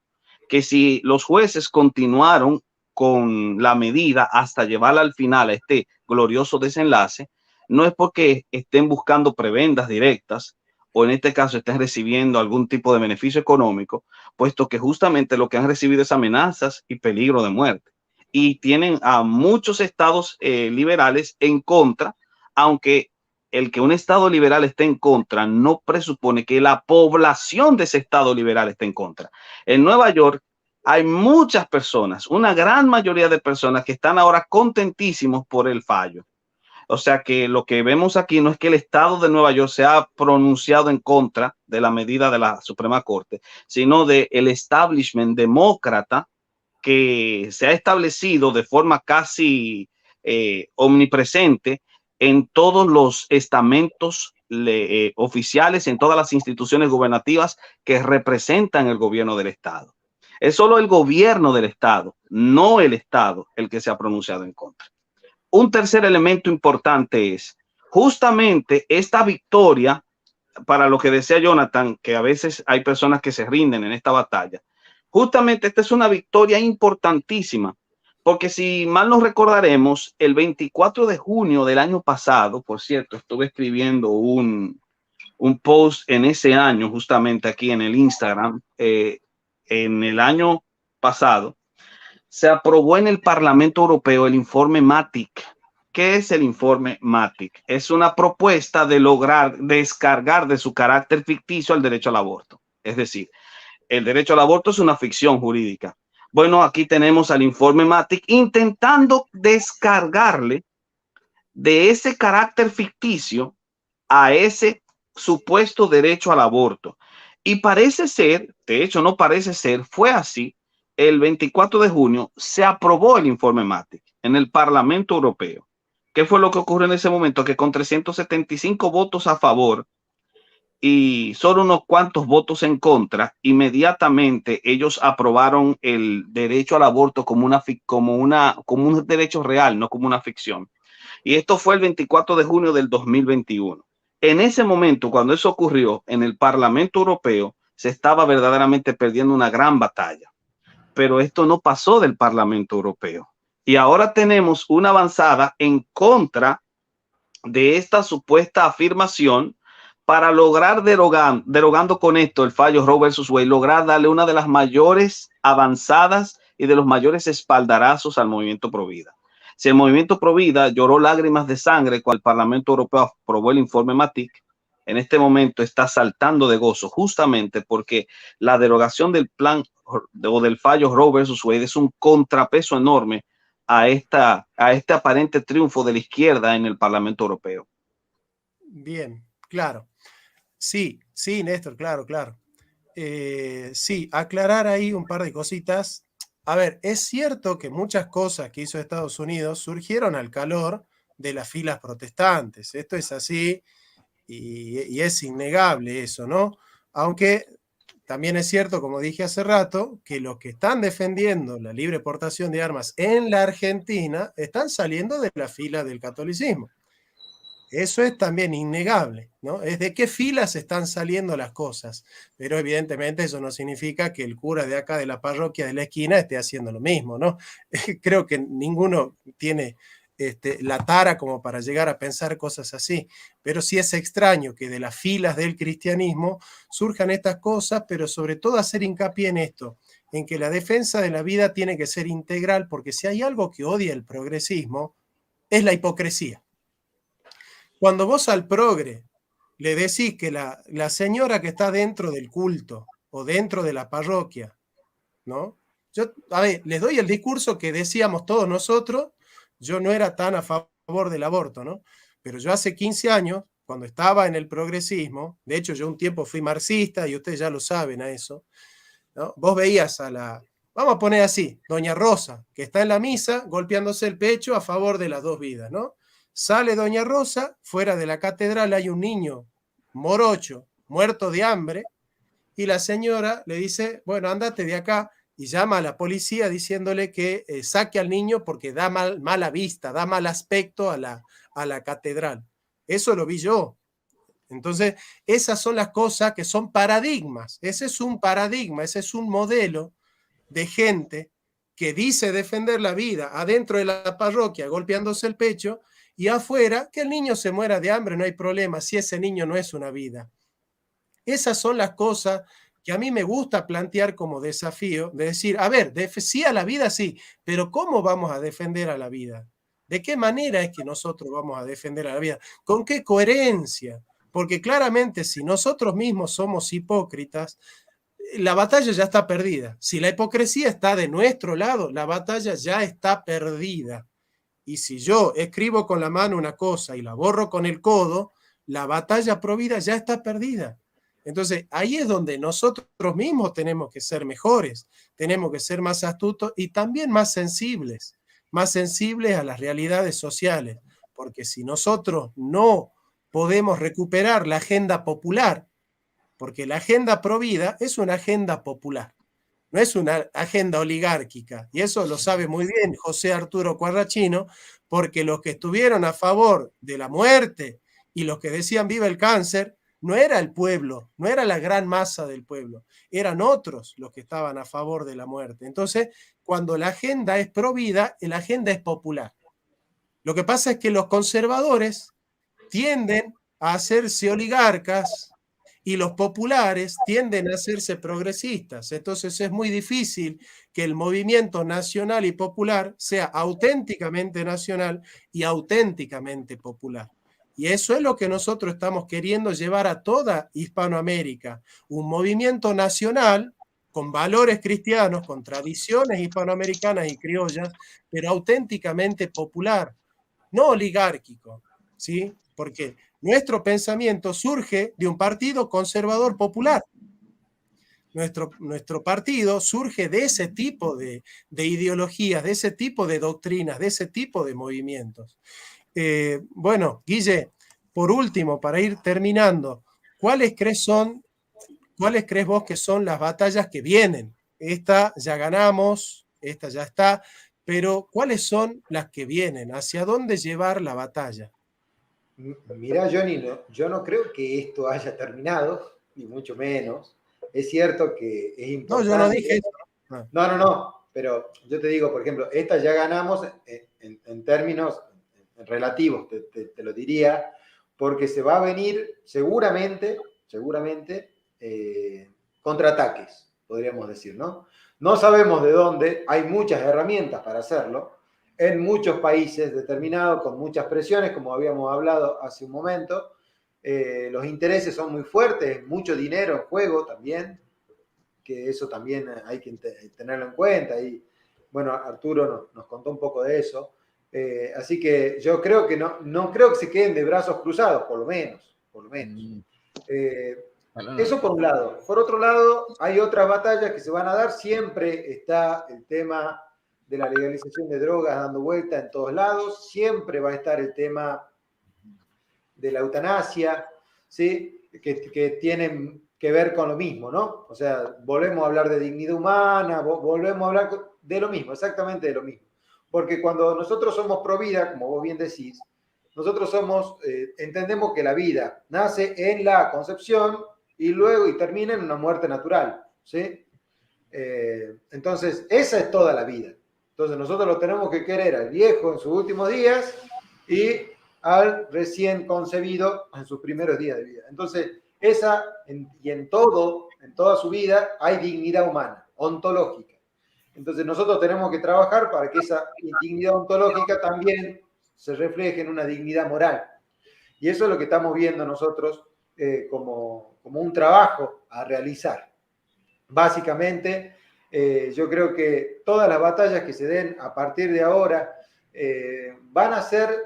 que si los jueces continuaron con la medida hasta llevarla al final a este glorioso desenlace, no es porque estén buscando prebendas directas o en este caso estén recibiendo algún tipo de beneficio económico, puesto que justamente lo que han recibido es amenazas y peligro de muerte. Y tienen a muchos estados liberales en contra, aunque el que un estado liberal esté en contra no presupone que la población de ese estado liberal esté en contra. En Nueva York hay muchas personas, una gran mayoría de personas que están ahora contentísimos por el fallo. O sea que lo que vemos aquí no es que el estado de Nueva York se ha pronunciado en contra de la medida de la Suprema Corte, sino del establishment demócrata que se ha establecido de forma casi omnipresente en todos los estamentos oficiales, en todas las instituciones gubernativas que representan el gobierno del estado. Es solo el gobierno del estado, no el estado, el que se ha pronunciado en contra. Un tercer elemento importante es justamente esta victoria, para lo que decía Jonathan, que a veces hay personas que se rinden en esta batalla. Justamente esta es una victoria importantísima, porque si mal nos recordaremos, el 24 de junio del año pasado, por cierto, estuve escribiendo un post en ese año, justamente aquí en el Instagram, en el año pasado, se aprobó en el Parlamento Europeo el informe MATIC. ¿Qué es el informe MATIC? Es una propuesta de lograr descargar de su carácter ficticio el derecho al aborto. Es decir, el derecho al aborto es una ficción jurídica. Bueno, aquí tenemos al informe MATIC intentando descargarle de ese carácter ficticio a ese supuesto derecho al aborto. Y parece ser, de hecho no parece ser, fue así. El 24 de junio se aprobó el informe MATIC en el Parlamento Europeo. ¿Qué fue lo que ocurrió en ese momento? Que con 375 votos a favor y solo unos cuantos votos en contra, inmediatamente ellos aprobaron el derecho al aborto como un derecho real, no como una ficción. Y esto fue el 24 de junio del 2021. En ese momento, cuando eso ocurrió en el Parlamento Europeo, se estaba verdaderamente perdiendo una gran batalla. Pero esto no pasó del Parlamento Europeo. Y ahora tenemos una avanzada en contra de esta supuesta afirmación para lograr derogando con esto el fallo Roe versus Wade, lograr darle una de las mayores avanzadas y de los mayores espaldarazos al movimiento Pro Vida. Si el movimiento Pro Vida lloró lágrimas de sangre cuando el Parlamento Europeo aprobó el informe MATIC, en este momento está saltando de gozo justamente porque la derogación del plan o del fallo Roe versus Wade es un contrapeso enorme a este aparente triunfo de la izquierda en el Parlamento Europeo. Bien, claro. Sí, Néstor, claro. Sí, aclarar ahí un par de cositas. A ver, es cierto que muchas cosas que hizo Estados Unidos surgieron al calor de las filas protestantes. Esto es así y es innegable eso, ¿no? Aunque también es cierto, como dije hace rato, que los que están defendiendo la libre portación de armas en la Argentina están saliendo de la fila del catolicismo. Eso es también innegable, ¿no? Es de qué filas están saliendo las cosas, pero evidentemente eso no significa que el cura de acá de la parroquia de la esquina esté haciendo lo mismo, ¿no? Creo que ninguno tiene la tara como para llegar a pensar cosas así, pero sí es extraño que de las filas del cristianismo surjan estas cosas, pero sobre todo hacer hincapié en esto, en que la defensa de la vida tiene que ser integral, porque si hay algo que odia el progresismo, es la hipocresía. Cuando vos al progre le decís que la señora que está dentro del culto o dentro de la parroquia, ¿no? Yo, a ver, les doy el discurso que decíamos todos nosotros. Yo no era tan a favor del aborto, ¿no? Pero yo hace 15 años, cuando estaba en el progresismo, de hecho yo un tiempo fui marxista y ustedes ya lo saben a eso, ¿no? Vos veías vamos a poner así, doña Rosa, que está en la misa golpeándose el pecho a favor de las dos vidas, ¿no? Sale doña Rosa, fuera de la catedral hay un niño morocho, muerto de hambre, y la señora le dice, bueno, ándate de acá, y llama a la policía diciéndole que saque al niño porque da mala vista, da mal aspecto a la catedral. Eso lo vi yo. Entonces, esas son las cosas que son paradigmas. Ese es un paradigma, ese es un modelo de gente que dice defender la vida adentro de la parroquia golpeándose el pecho, y afuera, que el niño se muera de hambre, no hay problema, si ese niño no es una vida. esas son las cosas que a mí me gusta plantear como desafío, de decir, a ver, sí a la vida, sí, pero ¿cómo vamos a defender a la vida? ¿De qué manera es que nosotros vamos a defender a la vida? ¿Con qué coherencia? Porque claramente si nosotros mismos somos hipócritas, la batalla ya está perdida. Si la hipocresía está de nuestro lado, la batalla ya está perdida. Y si yo escribo con la mano una cosa y la borro con el codo, la batalla pro vida ya está perdida. Entonces, ahí es donde nosotros mismos tenemos que ser mejores, tenemos que ser más astutos y también más sensibles a las realidades sociales. Porque si nosotros no podemos recuperar la agenda popular, porque la agenda pro vida es una agenda popular, no es una agenda oligárquica, y eso lo sabe muy bien José Arturo Quarrachino, porque los que estuvieron a favor de la muerte y los que decían viva el cáncer, no era el pueblo, no era la gran masa del pueblo, eran otros los que estaban a favor de la muerte. Entonces, cuando la agenda es pro vida, la agenda es popular. Lo que pasa es que los conservadores tienden a hacerse oligarcas y los populares tienden a hacerse progresistas. Entonces es muy difícil que el movimiento nacional y popular sea auténticamente nacional y auténticamente popular. Y eso es lo que nosotros estamos queriendo llevar a toda Hispanoamérica. Un movimiento nacional con valores cristianos, con tradiciones hispanoamericanas y criollas, pero auténticamente popular, no oligárquico, ¿sí? Porque nuestro pensamiento surge de un partido conservador popular. Nuestro partido surge de ese tipo de ideologías, de ese tipo de doctrinas, de ese tipo de movimientos. Bueno, Guille, por último, para ir terminando, ¿cuáles crees vos que son las batallas que vienen? Esta ya ganamos, esta ya está, pero ¿cuáles son las que vienen? ¿Hacia dónde llevar la batalla? Mirá, Johnny, yo no creo que esto haya terminado, ni mucho menos. Es cierto que es importante. No, yo no dije eso. No, pero yo te digo, por ejemplo, esta ya ganamos en términos relativos, te lo diría, porque se va a venir seguramente contraataques, podríamos decir, ¿no? No sabemos de dónde, hay muchas herramientas para hacerlo, en muchos países determinados, con muchas presiones, como habíamos hablado hace un momento. Los intereses son muy fuertes, mucho dinero en juego también, que eso también hay que tenerlo en cuenta. Y bueno, Arturo nos contó un poco de eso. Así que yo creo que no creo que se queden de brazos cruzados, por lo menos. Eso por un lado. Por otro lado, hay otras batallas que se van a dar. Siempre está el tema de la legalización de drogas dando vuelta en todos lados. Siempre va a estar el tema de la eutanasia, ¿sí? Que tienen que ver con lo mismo, ¿no? O sea, volvemos a hablar de dignidad humana, volvemos a hablar de lo mismo, exactamente de lo mismo. Porque cuando nosotros somos pro vida, como vos bien decís, nosotros entendemos que la vida nace en la concepción y luego termina en una muerte natural, ¿sí? Entonces, esa es toda la vida. Entonces, nosotros lo tenemos que querer al viejo en sus últimos días y al recién concebido en sus primeros días de vida. Entonces, en toda su vida hay dignidad humana, ontológica. Entonces, nosotros tenemos que trabajar para que esa dignidad ontológica también se refleje en una dignidad moral. Y eso es lo que estamos viendo nosotros como un trabajo a realizar. Básicamente, yo creo que todas las batallas que se den a partir de ahora van a ser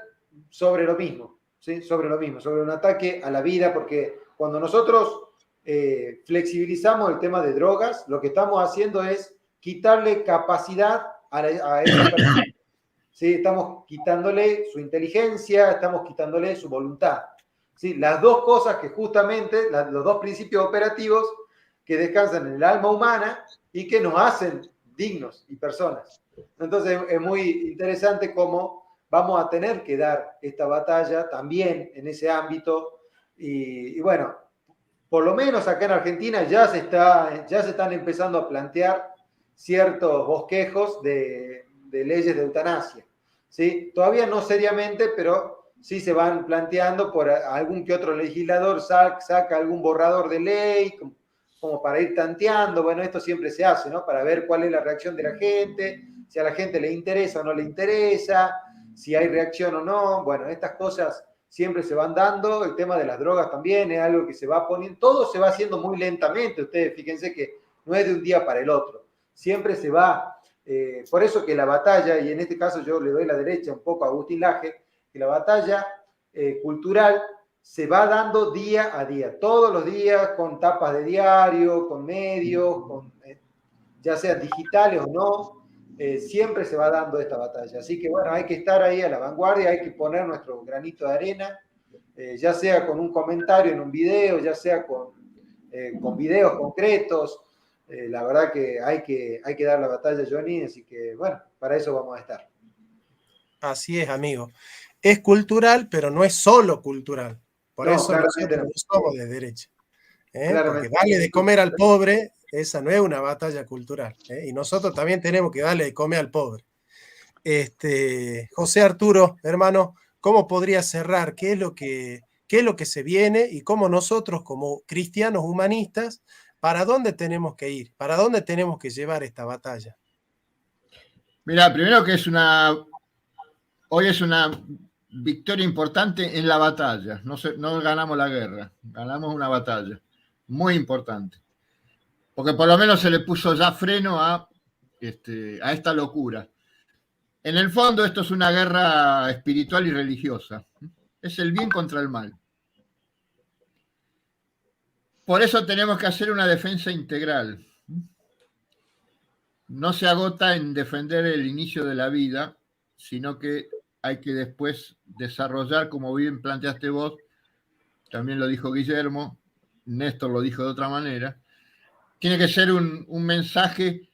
sobre lo mismo, ¿sí? Sobre un ataque a la vida, porque cuando nosotros flexibilizamos el tema de drogas, lo que estamos haciendo es quitarle capacidad a esa persona. ¿Sí? Estamos quitándole su inteligencia, estamos quitándole su voluntad. ¿Sí? Las dos cosas que justamente, los dos principios operativos que descansan en el alma humana y que nos hacen dignos y personas. Entonces es muy interesante cómo vamos a tener que dar esta batalla también en ese ámbito. Y bueno, por lo menos acá en Argentina ya se están empezando a plantear ciertos bosquejos de leyes de eutanasia, ¿sí? Todavía no seriamente, pero sí se van planteando por algún que otro legislador, saca algún borrador de ley, como para ir tanteando. Bueno, esto siempre se hace, ¿no? Para ver cuál es la reacción de la gente, si a la gente le interesa o no le interesa, si hay reacción o no. Bueno, estas cosas siempre se van dando. El tema de las drogas también es algo que se va poniendo, todo se va haciendo muy lentamente. Ustedes fíjense que no es de un día para el otro, siempre se va. Por eso que la batalla, y en este caso yo le doy la derecha un poco a Agustín Laje, que la batalla cultural se va dando día a día, todos los días, con tapas de diario, con medios, ya sean digitales o no, siempre se va dando esta batalla. Así que bueno, hay que estar ahí a la vanguardia, hay que poner nuestro granito de arena, ya sea con un comentario en un video, ya sea con videos concretos. La verdad que hay que dar la batalla, Johnny, así que bueno, para eso vamos a estar. Así es, amigo. Es cultural, pero no es solo cultural. Por No, eso nosotros no no somos de derecha. Porque claramente. darle de comer al pobre, esa no es una batalla cultural. Y nosotros también tenemos que darle de comer al pobre. José Arturo, hermano, ¿cómo podría cerrar? ¿Qué es lo que se viene? Y cómo nosotros, como cristianos humanistas, ¿para dónde tenemos que ir? ¿Para dónde tenemos que llevar esta batalla? Mira, primero que hoy es una victoria importante en la batalla. No ganamos la guerra, ganamos una batalla muy importante. Porque por lo menos se le puso ya freno a esta locura. En el fondo esto es una guerra espiritual y religiosa. Es el bien contra el mal. Por eso tenemos que hacer una defensa integral. No se agota en defender el inicio de la vida, sino que hay que después desarrollar, como bien planteaste vos, también lo dijo Guillermo, Néstor lo dijo de otra manera, tiene que ser un mensaje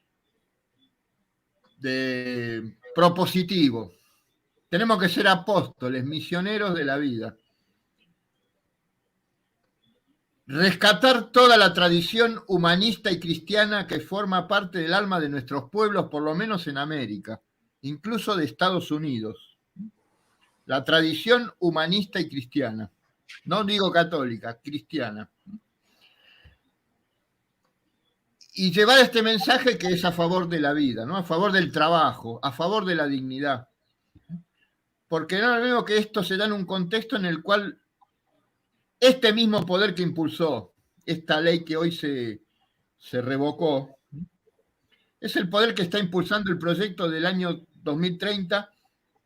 propositivo. Tenemos que ser apóstoles, misioneros de la vida. Rescatar toda la tradición humanista y cristiana que forma parte del alma de nuestros pueblos, por lo menos en América, incluso de Estados Unidos. La tradición humanista y cristiana. No digo católica, cristiana. Y llevar este mensaje que es a favor de la vida, ¿no? A favor del trabajo, a favor de la dignidad. Porque no es lo mismo que esto se da en un contexto en el cual este mismo poder que impulsó esta ley que hoy se revocó, es el poder que está impulsando el proyecto del año 2030,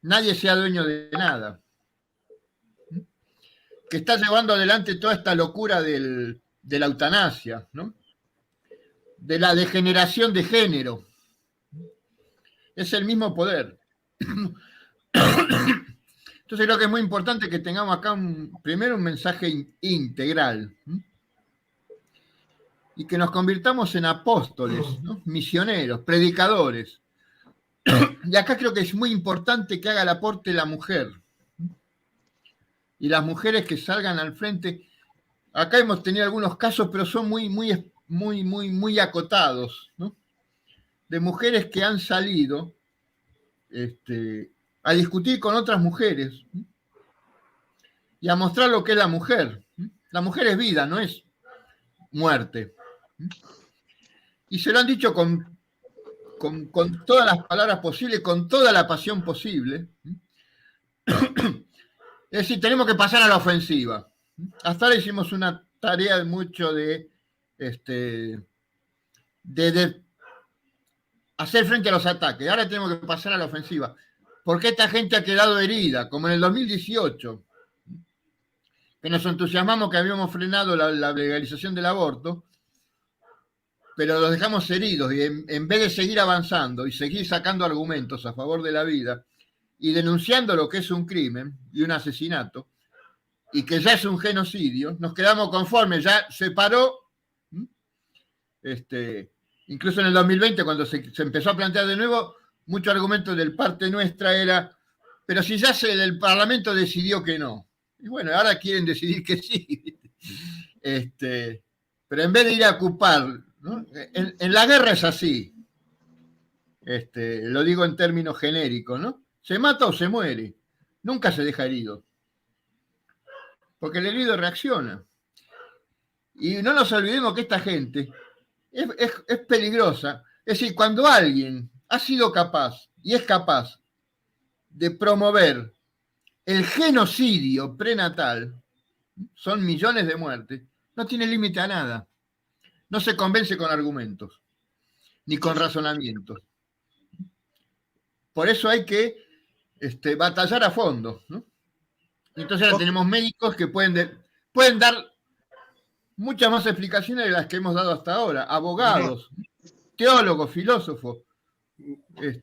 nadie sea dueño de nada, que está llevando adelante toda esta locura de la eutanasia, ¿no? De la degeneración de género. Es el mismo poder. Entonces creo que es muy importante que tengamos acá primero un mensaje integral y que nos convirtamos en apóstoles, ¿no? Misioneros, predicadores. Y acá creo que es muy importante que haga el aporte la mujer y las mujeres que salgan al frente. Acá hemos tenido algunos casos, pero son muy acotados, ¿no? De mujeres que han salido a discutir con otras mujeres y a mostrar lo que es la mujer. La mujer es vida, no es muerte. Y se lo han dicho con todas las palabras posibles, con toda la pasión posible. Es decir, tenemos que pasar a la ofensiva. Hasta ahora hicimos una tarea mucho de hacer frente a los ataques. Ahora tenemos que pasar a la ofensiva. Porque esta gente ha quedado herida, como en el 2018, que nos entusiasmamos que habíamos frenado la legalización del aborto, pero los dejamos heridos y en vez de seguir avanzando y seguir sacando argumentos a favor de la vida y denunciando lo que es un crimen y un asesinato y que ya es un genocidio, nos quedamos conformes, ya se paró. Incluso en el 2020, cuando se empezó a plantear de nuevo, mucho argumento de parte nuestra era, pero si ya el Parlamento decidió que no. Y bueno, ahora quieren decidir que sí. Pero en vez de ir a ocupar, ¿no? En la guerra es así. Lo digo en términos genéricos, ¿no? Se mata o se muere. Nunca se deja herido. porque el herido reacciona. Y no nos olvidemos que esta gente es peligrosa. Es decir, cuando alguien ha sido capaz y es capaz de promover el genocidio prenatal, son millones de muertes, no tiene límite a nada. No se convence con argumentos, ni con razonamientos. Por eso hay que batallar a fondo, ¿no? Entonces ahora tenemos médicos que pueden dar muchas más explicaciones de las que hemos dado hasta ahora. Abogados, teólogos, filósofos.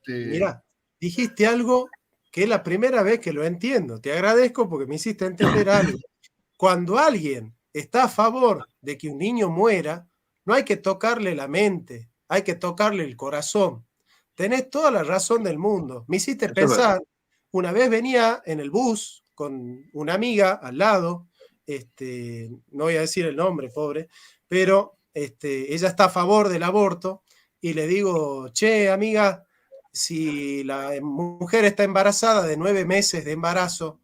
Mira, dijiste algo que es la primera vez que lo entiendo. Te agradezco porque me hiciste entender algo. Cuando alguien está a favor de que un niño muera, no hay que tocarle la mente, hay que tocarle el corazón. Tenés toda la razón del mundo. Me hiciste pensar, una vez venía en el bus con una amiga al lado, no voy a decir el nombre, pobre, pero ella está a favor del aborto, y le digo, che, amiga, si la mujer está embarazada de 9 meses de embarazo,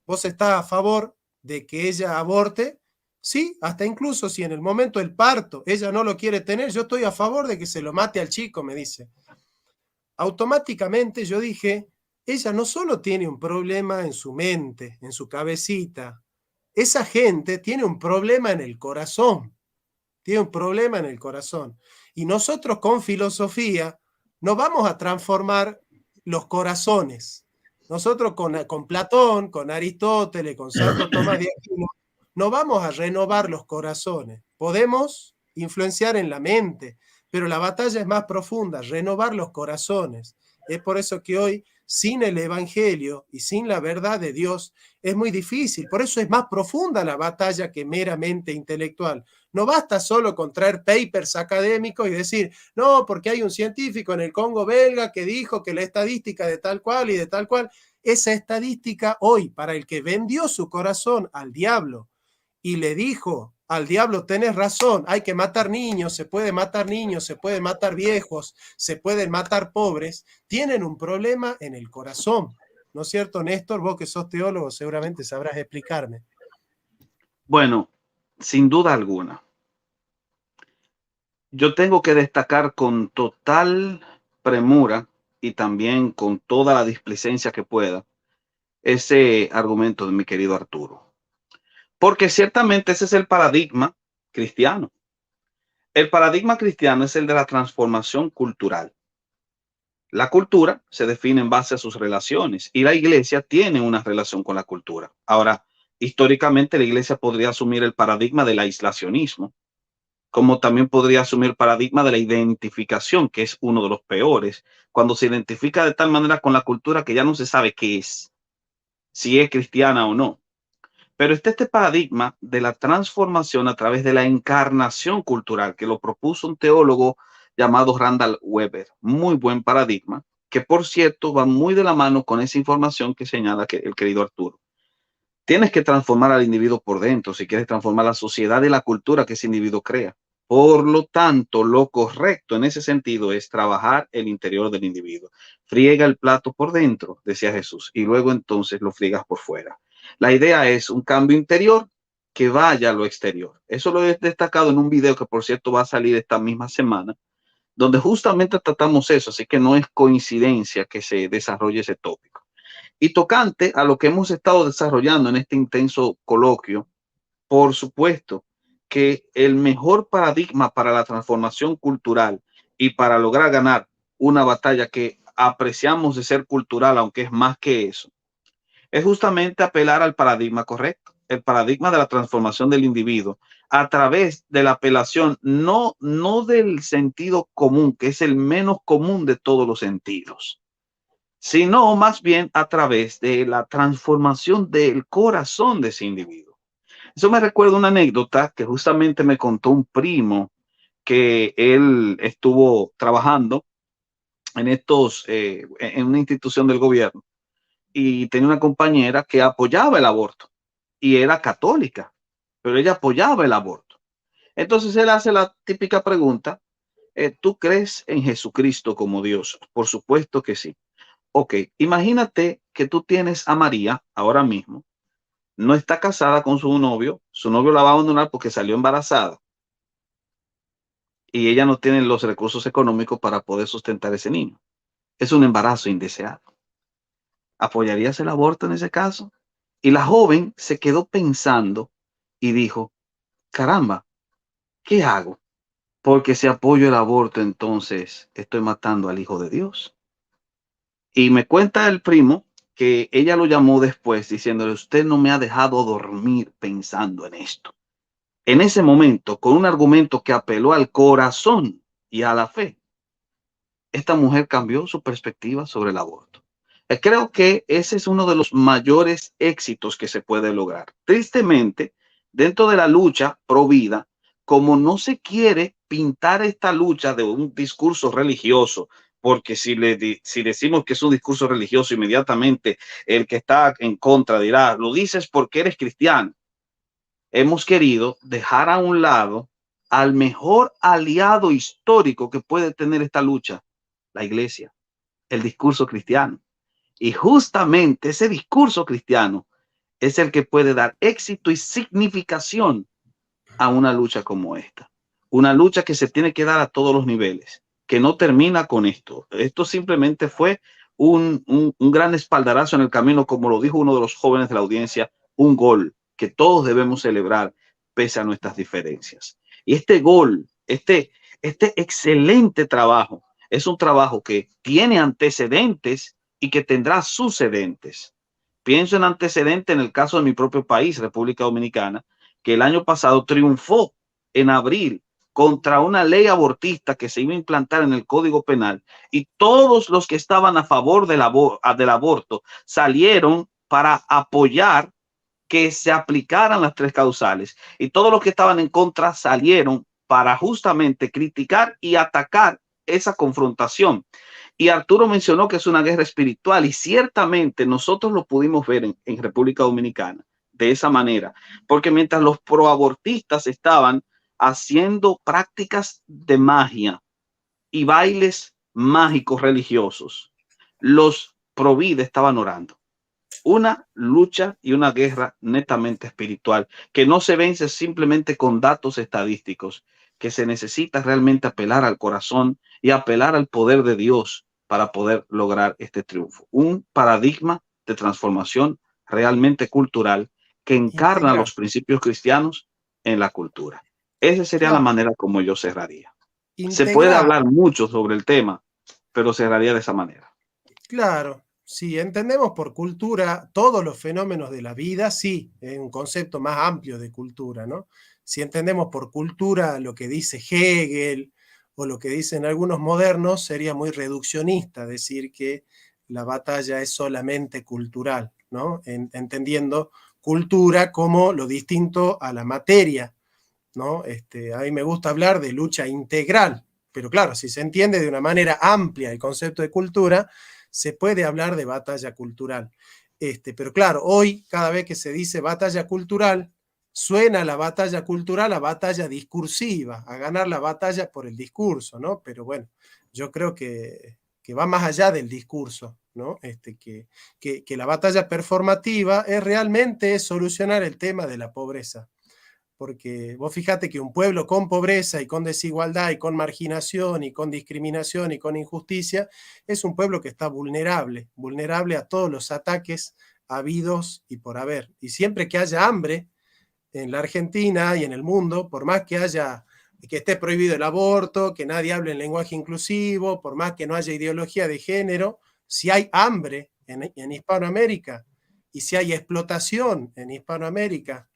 ¿vos estás a favor de que ella aborte? Sí, hasta incluso si en el momento del parto ella no lo quiere tener, yo estoy a favor de que se lo mate al chico, me dice. Automáticamente yo dije, ella no solo tiene un problema en su mente, en su cabecita, esa gente tiene un problema en el corazón, tiene un problema en el corazón. Y nosotros con filosofía no vamos a transformar los corazones. Nosotros con Platón, con Aristóteles, con Santo Tomás de Aquino, no vamos a renovar los corazones. Podemos influenciar en la mente, pero la batalla es más profunda, renovar los corazones. Es por eso que hoy, sin el Evangelio y sin la verdad de Dios, es muy difícil. Por eso es más profunda la batalla que meramente intelectual. No basta solo con traer papers académicos y decir, no, porque hay un científico en el Congo belga que dijo que la estadística de tal cual y de tal cual. Esa estadística hoy, para el que vendió su corazón al diablo y le dijo al diablo, tenés razón, hay que matar niños, se pueden matar viejos, se pueden matar pobres, tienen un problema en el corazón. ¿No es cierto, Néstor? Vos que sos teólogo seguramente sabrás explicarme. Bueno, sin duda alguna. Yo tengo que destacar con total premura y también con toda la displicencia que pueda ese argumento de mi querido Arturo. Porque ciertamente ese es el paradigma cristiano. El paradigma cristiano es el de la transformación cultural. La cultura se define en base a sus relaciones y la iglesia tiene una relación con la cultura. Ahora, históricamente la iglesia podría asumir el paradigma del aislacionismo, como también podría asumir el paradigma de la identificación, que es uno de los peores, cuando se identifica de tal manera con la cultura que ya no se sabe qué es, si es cristiana o no. Pero está este paradigma de la transformación a través de la encarnación cultural, que lo propuso un teólogo llamado Randall Weber. Muy buen paradigma, que por cierto va muy de la mano con esa información que señala que el querido Arturo. Tienes que transformar al individuo por dentro si quieres transformar la sociedad y la cultura que ese individuo crea. Por lo tanto, lo correcto en ese sentido es trabajar el interior del individuo. Friega el plato por dentro, decía Jesús, y luego entonces lo friegas por fuera. La idea es un cambio interior que vaya a lo exterior. Eso lo he destacado en un video que, por cierto, va a salir esta misma semana, donde justamente tratamos eso, así que no es coincidencia que se desarrolle ese tópico. Y tocante a lo que hemos estado desarrollando en este intenso coloquio, por supuesto que el mejor paradigma para la transformación cultural y para lograr ganar una batalla que apreciamos de ser cultural, aunque es más que eso, es justamente apelar al paradigma correcto, el paradigma de la transformación del individuo a través de la apelación, no del sentido común, que es el menos común de todos los sentidos, sino más bien a través de la transformación del corazón de ese individuo. Eso me recuerda una anécdota que justamente me contó un primo que él estuvo trabajando en una institución del gobierno y tenía una compañera que apoyaba el aborto y era católica, pero ella apoyaba el aborto. Entonces él hace la típica pregunta, ¿tú crees en Jesucristo como Dios? Por supuesto que sí. Ok, imagínate que tú tienes a María ahora mismo no está casada con su novio la va a abandonar porque salió embarazada y ella no tiene los recursos económicos para poder sustentar ese niño. Es un embarazo indeseado. ¿Apoyarías el aborto en ese caso? Y la joven se quedó pensando y dijo, caramba, ¿qué hago? Porque si apoyo el aborto, entonces estoy matando al Hijo de Dios. Y me cuenta el primo que ella lo llamó después diciéndole, usted no me ha dejado dormir pensando en esto. En ese momento, con un argumento que apeló al corazón y a la fe, esta mujer cambió su perspectiva sobre el aborto. Creo que ese es uno de los mayores éxitos que se puede lograr. Tristemente, dentro de la lucha pro vida, como no se quiere pintar esta lucha de un discurso religioso, porque si decimos que es un discurso religioso, inmediatamente el que está en contra dirá, lo dices porque eres cristiano. Hemos querido dejar a un lado al mejor aliado histórico que puede tener esta lucha, la iglesia, el discurso cristiano. Y justamente ese discurso cristiano es el que puede dar éxito y significación a una lucha como esta. Una lucha que se tiene que dar a todos los niveles, que no termina con esto. Esto simplemente fue un gran espaldarazo en el camino, como lo dijo uno de los jóvenes de la audiencia, un gol que todos debemos celebrar pese a nuestras diferencias. Y este gol, este excelente trabajo, es un trabajo que tiene antecedentes y que tendrá sucedentes. Pienso en antecedentes en el caso de mi propio país, República Dominicana, que el año pasado triunfó en abril contra una ley abortista que se iba a implantar en el Código Penal, y todos los que estaban a favor del aborto salieron para apoyar que se aplicaran las 3 causales, y todos los que estaban en contra salieron para justamente criticar y atacar esa confrontación. Y Arturo mencionó que es una guerra espiritual, y ciertamente nosotros lo pudimos ver en República Dominicana de esa manera, porque mientras los proabortistas estaban haciendo prácticas de magia y bailes mágicos religiosos, los pro vida estaban orando. Una lucha y una guerra netamente espiritual, que no se vence simplemente con datos estadísticos, que se necesita realmente apelar al corazón y apelar al poder de Dios para poder lograr este triunfo. Un paradigma de transformación realmente cultural que encarna los principios cristianos en la cultura. Esa sería la manera como yo cerraría. Se puede hablar mucho sobre el tema, pero cerraría de esa manera. Claro, si entendemos por cultura todos los fenómenos de la vida, sí, es un concepto más amplio de cultura, ¿no? Si entendemos por cultura lo que dice Hegel o lo que dicen algunos modernos, sería muy reduccionista decir que la batalla es solamente cultural, ¿no? Entendiendo cultura como lo distinto a la materia, ¿no? A mí me gusta hablar de lucha integral, pero claro, si se entiende de una manera amplia el concepto de cultura, se puede hablar de batalla cultural. Pero claro, hoy cada vez que se dice batalla cultural, suena la batalla cultural a batalla discursiva, a ganar la batalla por el discurso, ¿no? Pero bueno, yo creo que va más allá del discurso, ¿no? Que la batalla performativa es realmente solucionar el tema de la pobreza. Porque vos fíjate que un pueblo con pobreza y con desigualdad y con marginación y con discriminación y con injusticia es un pueblo que está vulnerable, vulnerable a todos los ataques habidos y por haber. Y siempre que haya hambre en la Argentina y en el mundo, por más que esté prohibido el aborto, que nadie hable en lenguaje inclusivo, por más que no haya ideología de género, si hay hambre en Hispanoamérica y si hay explotación en Hispanoamérica,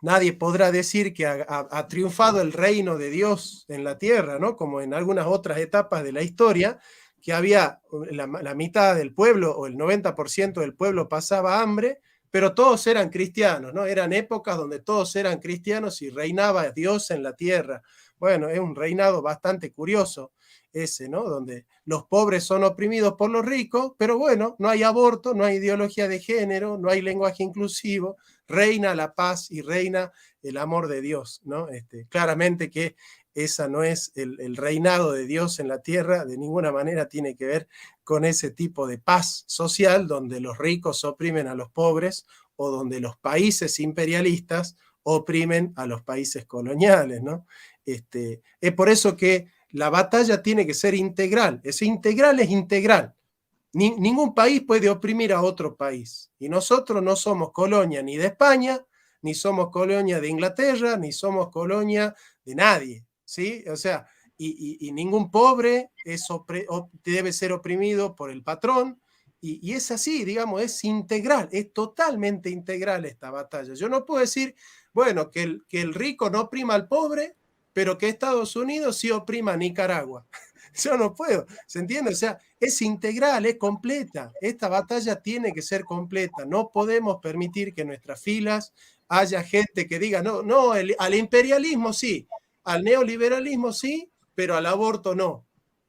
nadie podrá decir que ha triunfado el reino de Dios en la tierra, ¿no? Como en algunas otras etapas de la historia, que había la mitad del pueblo o el 90% del pueblo pasaba hambre, pero todos eran cristianos, ¿no? Eran épocas donde todos eran cristianos y reinaba Dios en la tierra. Bueno, es un reinado bastante curioso ese, ¿no? Donde los pobres son oprimidos por los ricos, pero bueno, no hay aborto, no hay ideología de género, no hay lenguaje inclusivo, reina la paz y reina el amor de Dios, ¿no? Claramente que esa no es el reinado de Dios en la tierra, de ninguna manera tiene que ver con ese tipo de paz social donde los ricos oprimen a los pobres o donde los países imperialistas oprimen a los países coloniales, ¿no? Es por eso que la batalla tiene que ser integral. Ese integral es integral. Ningún país puede oprimir a otro país. Y nosotros no somos colonia ni de España, ni somos colonia de Inglaterra, ni somos colonia de nadie, ¿sí? O sea, y ningún pobre debe ser oprimido por el patrón. Y es así, digamos, es integral, es totalmente integral esta batalla. Yo no puedo decir, bueno, que el rico no oprima al pobre, pero que Estados Unidos sí oprima a Nicaragua. Yo no puedo, ¿se entiende? O sea, es integral, es completa. Esta batalla tiene que ser completa. No podemos permitir que en nuestras filas haya gente que diga, no, al imperialismo sí, al neoliberalismo sí, pero al aborto no.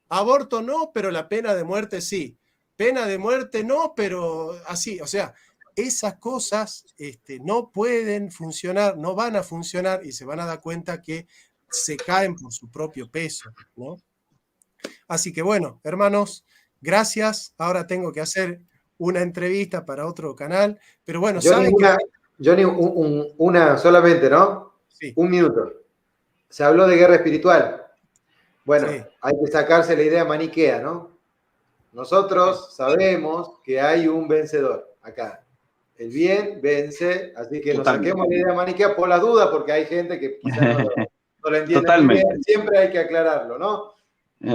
Aborto no, pero la pena de muerte sí. Pena de muerte no, pero así. O sea, esas cosas no pueden funcionar, no van a funcionar y se van a dar cuenta que se caen por su propio peso, ¿no? Así que bueno, hermanos, gracias. Ahora tengo que hacer una entrevista para otro canal, pero bueno, Johnny, una solamente, ¿no? Sí. Un minuto. Se habló de guerra espiritual. Bueno, sí. Hay que sacarse la idea maniquea, ¿no? Nosotros sabemos que hay un vencedor acá. El bien vence, así que nos saquemos la idea maniquea por las dudas, porque hay gente que quizás no lo entiende muy bien. Siempre hay que aclararlo, ¿no?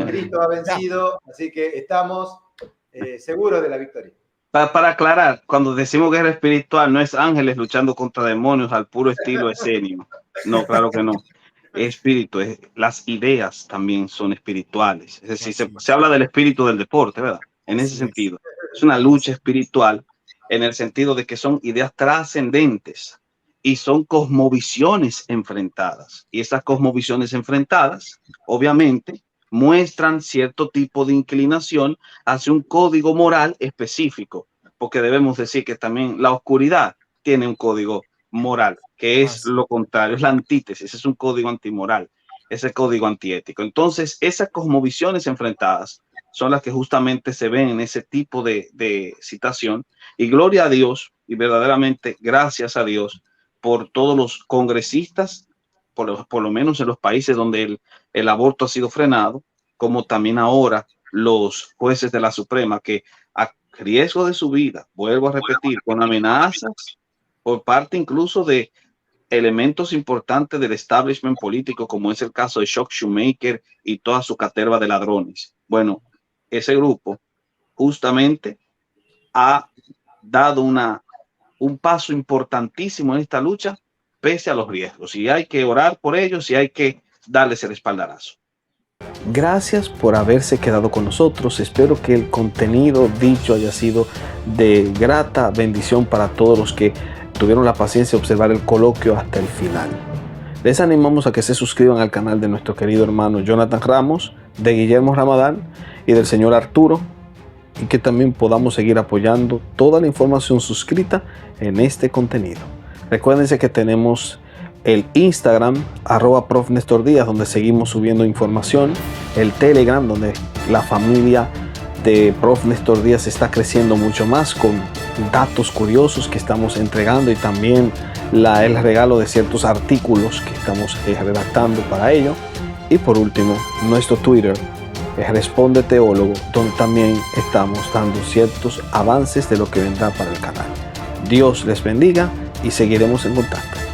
Cristo ha vencido, así que estamos seguros de la victoria. Para aclarar, cuando decimos guerra espiritual, no es ángeles luchando contra demonios al puro estilo escénico. No, claro que no. Espíritu, las ideas también son espirituales. Es decir, se habla del espíritu del deporte, ¿verdad? En ese sentido. Es una lucha espiritual en el sentido de que son ideas trascendentes y son cosmovisiones enfrentadas. Y esas cosmovisiones enfrentadas, obviamente, muestran cierto tipo de inclinación hacia un código moral específico, porque debemos decir que también la oscuridad tiene un código moral, que es lo contrario, es la antítesis, es un código antimoral, es el código antiético. Entonces, esas cosmovisiones enfrentadas son las que justamente se ven en ese tipo de citación, y gloria a Dios, y verdaderamente gracias a Dios por todos los congresistas, por lo menos en los países donde el aborto ha sido frenado, como también ahora los jueces de la Suprema, que a riesgo de su vida, vuelvo a repetir, con amenazas por parte incluso de elementos importantes del establishment político, como es el caso de Chuck Schumacher y toda su caterva de ladrones. Bueno, ese grupo justamente ha dado un paso importantísimo en esta lucha, pese a los riesgos, y hay que orar por ellos y hay que darles el espaldarazo. Gracias por haberse quedado con nosotros. Espero que el contenido dicho haya sido de grata bendición para todos los que tuvieron la paciencia de observar el coloquio hasta el final. Les animamos a que se suscriban al canal de nuestro querido hermano Jonathan Ramos, de Guillermo Ramadán y del señor Arturo, y que también podamos seguir apoyando toda la información suscrita en este contenido. Recuérdense que tenemos el Instagram, @Prof Néstor Díaz, donde seguimos subiendo información, el Telegram, donde la familia de Prof Néstor Díaz está creciendo mucho más con datos curiosos que estamos entregando, y también el regalo de ciertos artículos que estamos redactando para ello. Y por último, nuestro Twitter, Responde Teólogo, donde también estamos dando ciertos avances de lo que vendrá para el canal. Dios les bendiga y seguiremos en contacto.